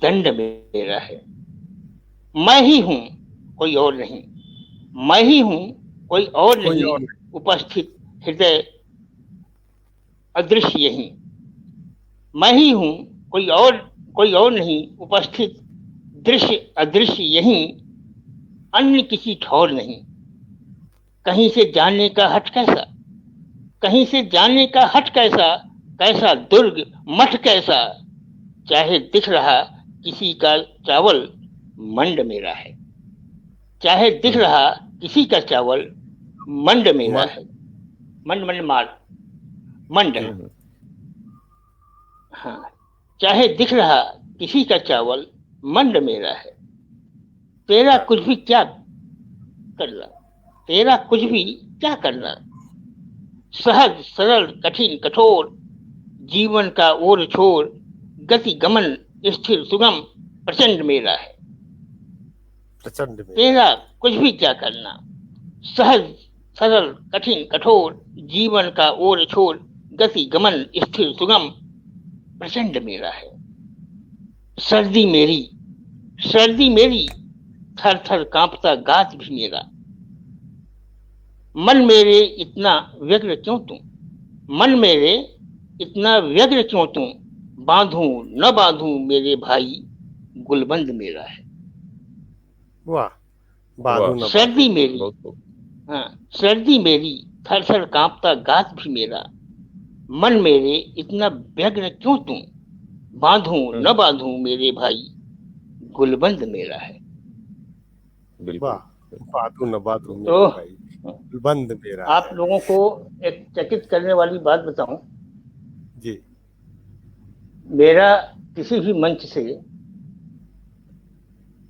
दंड मेरा है। मैं ही हूं, कोई और नहीं। मैं ही हूं, कोई और नहीं। उपस्थित हृदय अदृश्य यहीं। मैं ही हूं, कोई और नहीं। उपस्थित दृश्य अदृश्य यहीं, अन्य किसी ठौर नहीं। कहीं से जाने का हट कैसा, कहीं से जाने का हट कैसा। कैसा दुर्ग मठ कैसा, चाहे दिख रहा किसी का चावल, मंड मेरा है। चाहे दिख रहा किसी का चावल, मंड मेरा है। मंड मंड मार, मंड। हाँ, चाहे दिख रहा किसी का चावल, मंड मेरा है। तेरा कुछ भी क्या करना, तेरा कुछ भी क्या करना, सहज सरल कठिन कठोर, जीवन का ओर छोर, गति गमन स्थिर सुगम, प्रचंड मेरा है। प्रचंड में तेरा कुछ भी क्या करना, सहज सरल कठिन कठोर, जीवन का ओर छोर, गति गमन स्थिर सुगम, प्रचंड मेरा है। सर्दी मेरी थर थर कांपता गात भी मेरा, मन मेरे इतना व्यग्र क्यों तू, मन मेरे इतना व्यग्र क्यों तू, बांधूं न बांधूं मेरे भाई, गुलबंद मेरा है। वाह, बाधू न सर्दी मेरी, बहुत खूब। हाँ, सर्दी मेरी थर थर कांपता गात भी मेरा, मन मेरे इतना व्यग्र क्यों तू, बांधूं न बांधूं मेरे भाई, गुलबंद मेरा है। बिल्कुल। वाह, बाधू न बाधू मेरे तो भाई, गुलबंद मेरा आप है। लोगों को एक चकित करने वाली बात बताऊं, जी मेरा किसी भी मंच से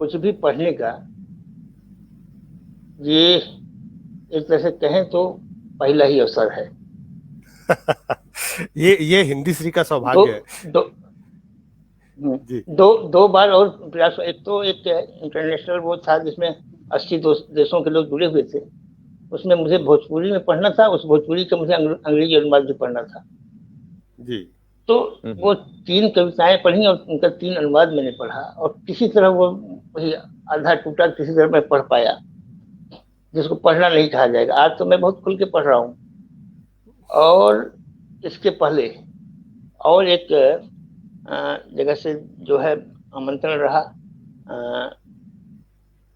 कुछ भी पढ़ने का ये एक तरह से कहें तो पहला ही अवसर है। ये हिंदी श्री का सौभाग्य है। दो जी दो बार और प्रयास, एक तो एक इंटरनेशनल वो था जिसमें 80 देशों के लोग जुड़े हुए थे, उसमें मुझे भोजपुरी में पढ़ना था, उस भोजपुरी का मुझे अंग्रेजी अनुवाद भी पढ़ना था। जी तो वो 3 कविताएं पढ़ी और उनका 3 अनुवाद मैंने पढ़ा, और किसी तरह वो वही आधा टूटा, किसी तरह मैं पढ़ पाया, जिसको पढ़ना नहीं कहा जाएगा। आज तो मैं बहुत खुल के पढ़ रहा हूँ। और इसके पहले और एक जगह से जो है आमंत्रण रहा,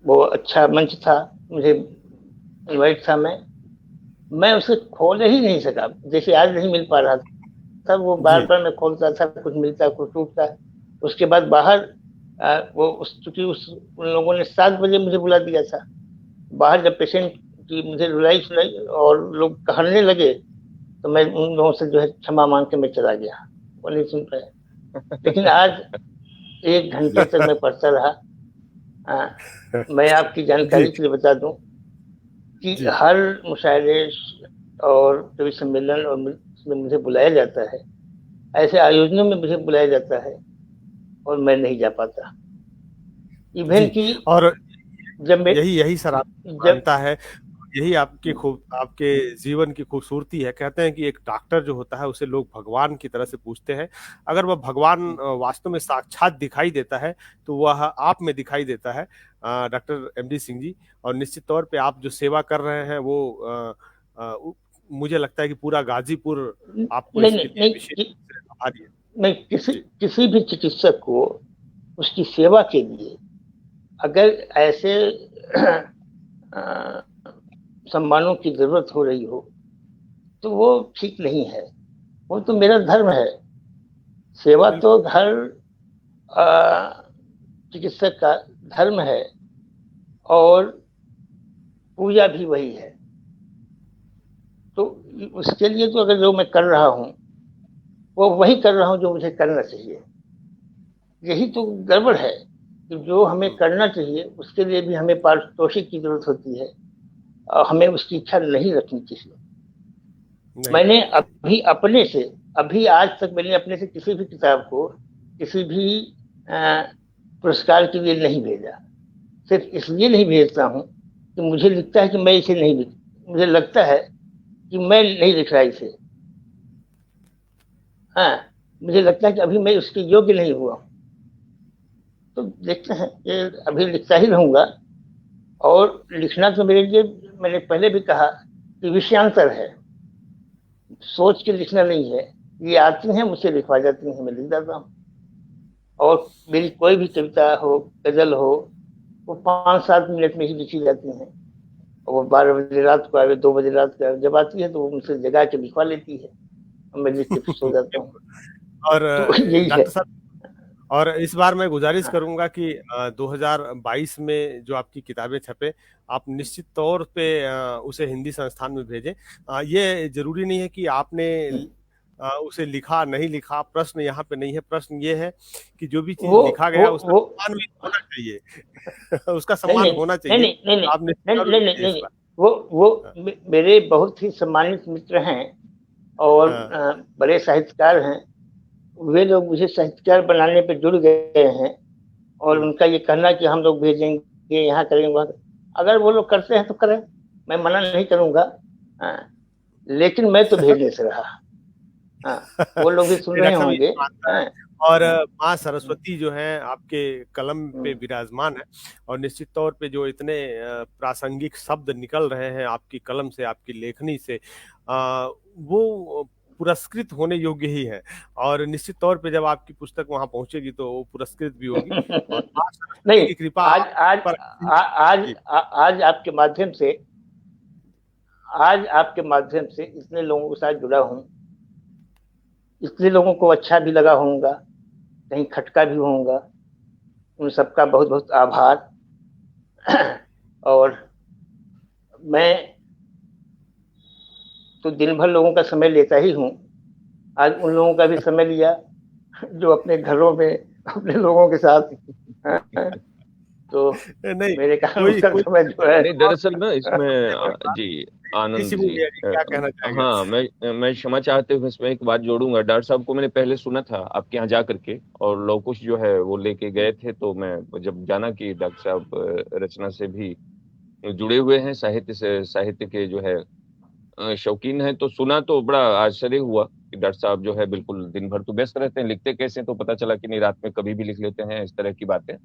वो अच्छा मंच था, मुझे इनवाइट था, मैं उसे खोल ही नहीं सका, जैसे आज नहीं मिल पा रहा था, वो बार बार मैं खोलता था, कुछ मिलता कुछ टूटता। उसके बाद बाहर वो चूंकि उन लोगों ने 7 बजे मुझे बुला दिया था, बाहर जब पेशेंट की मुझे रुलाई सुनाई और लोग कहने लगे, तो मैं उन लोगों से जो है क्षमा मांग के मैं चला गया, वो नहीं सुन पाया। लेकिन आज 1 घंटे तक मैं पढ़ता रहा। मैं आपकी जानकारी के लिए बता दूं कि हर मुशायरे और कवि सम्मेलन और में मुझे बुलाया जाता है, ऐसे आयोजनों में मुझे बुलाया जाता है, और मैं नहीं जा पाता। इवन की और जब यही सर आप मानता है, यही आपके जीवन की खूबसूरती है। कहते हैं कि एक डॉक्टर जो होता है उसे लोग भगवान की तरह से पूछते हैं। अगर वह भगवान वास्तव में साक्षात दिखाई देता है तो वह आप में दिखाई देता है, डॉक्टर एमडी सिंह जी। और निश्चित तौर पे आप जो सेवा कर रहे हैं वो मुझे लगता है कि पूरा गाजीपुर आपको इसके लिए विशेष आभारी है। मैं किसी भी चिकित्सक को उसकी सेवा के लिए अगर ऐसे सम्मानों की जरूरत हो रही हो तो वो ठीक नहीं है। वो तो मेरा धर्म है, सेवा तो हर चिकित्सक का धर्म है, और पूजा भी वही है। तो उसके लिए तो अगर जो मैं कर रहा हूँ वो वही कर रहा हूँ जो मुझे करना चाहिए। यही तो गड़बड़ है कि जो हमें करना चाहिए उसके लिए भी हमें पारितोषिक की जरूरत होती है, और हमें उसकी इच्छा नहीं रखनी चाहिए। मैंने अभी आज तक मैंने अपने से किसी भी किताब को किसी भी पुरस्कार के लिए नहीं भेजा। सिर्फ इसलिए नहीं भेजता हूँ कि मुझे लगता है कि मैं इसे नहीं मुझे लगता है कि मैं नहीं लिख रहा इसे। मुझे लगता है कि अभी मैं उसके योग्य नहीं हुआ। तो देखते हैं, ये अभी लिखता ही रहूंगा। और लिखना तो मेरे लिए, मैंने पहले भी कहा कि विषयांतर है, सोच के लिखना नहीं है। ये आती हैं मुझसे लिखवा जाती हैं, मैं लिख देता हूँ। और मेरी कोई भी कविता हो, गजल हो, वो 5-7 मिनट में ही लिखी जाती हैं। और वो 12 बजे रात को आए, 2 बजे रात को आए, जब आती है तो वो मुझसे जगा के लिखवा लेती है, और मैं लिख के सो जाता हूँ। और तो यही है। और इस बार मैं गुजारिश करूंगा कि 2022 में जो आपकी किताबें छपे, आप निश्चित तौर पे उसे हिंदी संस्थान में भेजें। ये जरूरी नहीं है कि आपने उसे लिखा नहीं लिखा प्रश्न यहाँ पे नहीं है। प्रश्न ये है कि जो भी चीज वो लिखा गया वो उसका वो सम्मान भी होना चाहिए। उसका नहीं सम्मान नहीं होना नहीं चाहिए। नहीं नहीं नहीं आप नहीं निश्चित नहीं नहीं कीजिए नहीं इस नहीं, पर। वो हाँ, मेरे बहुत ही सम्मानित मित्र हैं और हाँ, बड़े साहित्यकार हैं। वे लोग मुझे साहित्यकार बनाने पे जुड़ गए हैं और हम्म, उनका ये कहना कि हम लोग भेजेंगे, यहाँ करेंगे, वहाँ करेंगे। अगर वो लोग करते हैं तो करें, मैं मना नहीं करूंगा। हाँ, लेकिन मैं तो भेजने से रहा। हाँ, वो लोग भी सुन नहीं, रहे डॉक्टर साहब ये होंगे। तो आता है। हाँ, और हाँ, माँ सरस्वती जो है आपके कलम पे विराजमान है, और निश्चित तौर पे जो इतने प्रासंगिक शब्द निकल रहे हैं आपकी कलम से, आपकी लेखनी से, वो पुरस्कृत होने योग्य ही है। और निश्चित तौर पे जब आपकी पुस्तक वहां पहुंचेगी तो वो पुरस्कृत भी होगी। और माँ सरस्वती नहीं, की कृपा आज आप आज पर। आज जी, आज आपके माध्यम से, आज आपके माध्यम से इतने लोगों के साथ जुड़ा हूँ, इतने लोगों को अच्छा भी लगा होगा, कहीं खटका भी होगा। उन सबका बहुत बहुत आभार। और मैं तो दिन भर लोगों का समय लेता ही हूँ। आज उन लोगों का भी समय लिया जो अपने घरों में अपने लोगों के साथ तो नहीं, मेरे कारण कोई उसका कोई समय जो है। नहीं, दरअसल ना इसमें धन्यवाद। जी, जी, आनंद शिबू जी, भैया जी क्या कहना चाहेंगे? हाँ, मैं क्षमा चाहते हुए इसमें एक बात जोड़ूंगा। डॉक्टर साहब को मैंने पहले सुना था आपके यहाँ जा करके, और लवकुश जो है वो लेके गए थे, तो मैं जब जाना कि डॉक्टर साहब रचना से भी जुड़े हुए हैं, साहित्य से, साहित्य के जो है शौकीन है, तो सुना तो बड़ा आश्चर्य हुआ कि डॉक्टर साहब जो है बिल्कुल दिन भर तो व्यस्त रहते हैं, लिखते कैसे हैं, तो पता चला कि नहीं, रात में कभी भी लिख लेते हैं, इस तरह की बातें।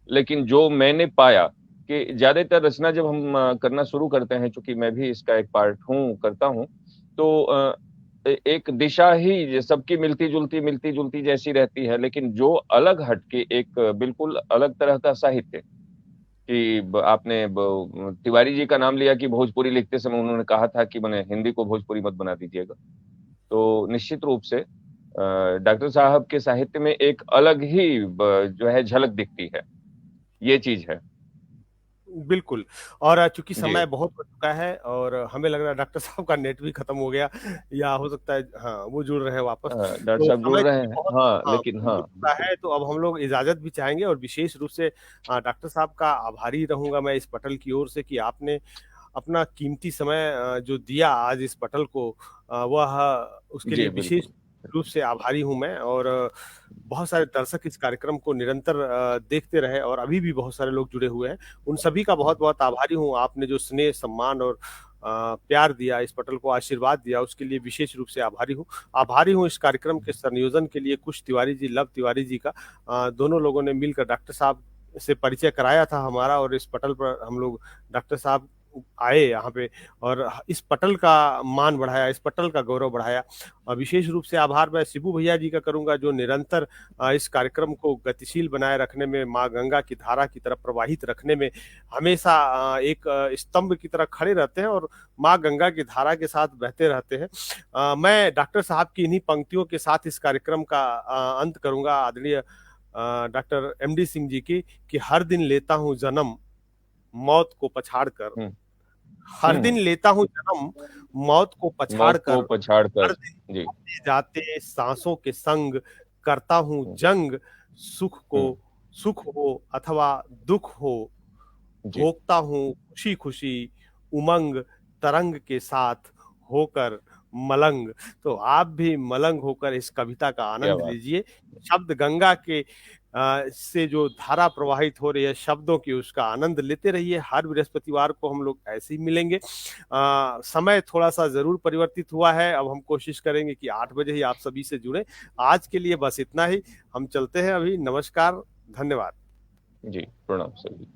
लेकिन जो मैंने पाया कि ज्यादातर रचना जब हम करना शुरू करते हैं, चूंकि मैं भी इसका एक पार्ट हूँ, करता हूँ, तो एक दिशा ही सबकी मिलती जुलती जैसी रहती है, लेकिन जो अलग हटके एक बिल्कुल अलग तरह का साहित्य, कि आपने तिवारी जी का नाम लिया कि भोजपुरी लिखते समय उन्होंने कहा था कि मैंने हिंदी को भोजपुरी मत बना दीजिएगा। तो निश्चित रूप से डॉक्टर साहब के साहित्य में एक अलग ही जो है झलक दिखती है, ये चीज है। बिल्कुल। और चूंकि जी, समय बहुत हो चुका है और हमें लग रहा है डॉक्टर साहब का नेट भी खत्म हो गया, या हो सकता है हाँ वो जुड़ रहे हैं वापस। डॉक्टर तो साहब जुड़ समय रहे चूंकि हैं, बहुत हाँ, हाँ लेकिन हो हाँ, चुका है, तो अब हम लोग इजाजत भी चाहेंगे। और विशेष रूप से डॉक्टर साहब का आभारी रहूंगा मैं इस पटल की ओर से, कि आपने अपना कीमती समय जो दिया आज इस पटल को, वह उसके लिए जी, विशेष बिल्कुल, रूप से आभारी हूं मैं। और बहुत सारे दर्शक इस कार्यक्रम को निरंतर देखते रहे, और अभी भी बहुत सारे लोग जुड़े हुए हैं। उन सभी का बहुत बहुत आभारी हूं। आपने जो स्नेह, सम्मान और प्यार दिया, इस पटल को आशीर्वाद दिया, उसके लिए विशेष रूप से आभारी हूँ। आभारी हूँ इस कार्यक्रम के संयोजन के लिए कुश तिवारी जी, लव तिवारी जी का। दोनों लोगों ने मिलकर डॉक्टर साहब से परिचय कराया था हमारा, और इस पटल पर हम लोग डॉक्टर साहब आए यहाँ पे, और इस पटल का मान बढ़ाया, इस पटल का गौरव बढ़ाया। और विशेष रूप से आभार मैं शिबू भैया जी का करूंगा, जो निरंतर इस कार्यक्रम को गतिशील बनाए रखने में, माँ गंगा की धारा की तरफ प्रवाहित रखने में हमेशा एक स्तंभ की तरह खड़े रहते हैं, और माँ गंगा की धारा के साथ बहते रहते हैं। मैं डॉक्टर साहब की इन्हीं पंक्तियों के साथ इस कार्यक्रम का अंत करूंगा, आदरणीय डॉक्टर एमडी सिंह जी की, कि हर दिन लेता हूं जन्म मौत को पछाड़ कर, हम्म, हर दिन हम्म, लेता हूं जन्म मौत को पछाड़ मौत को कर, पछाड़ कर, हर दिन जी, आते जाते सांसों के संग करता हूं हम्म, जंग, सुख को, हम्म, सुख हो अथवा दुख हो, जी, भोगता हूँ खुशी खुशी उमंग, तरंग के साथ होकर मलंग। तो आप भी मलंग होकर इस कविता का क्या आनंद बात, लीजिए। शब्द गंगा के से जो धारा प्रवाहित हो रही है शब्दों की, उसका आनंद लेते रहिए। हर बृहस्पतिवार को हम लोग ऐसे ही मिलेंगे। समय थोड़ा सा जरूर परिवर्तित हुआ है, अब हम कोशिश करेंगे कि 8 बजे ही आप सभी से जुड़े। आज के लिए बस इतना ही, हम चलते हैं अभी। नमस्कार, धन्यवाद। जी, प्रणाम सभी।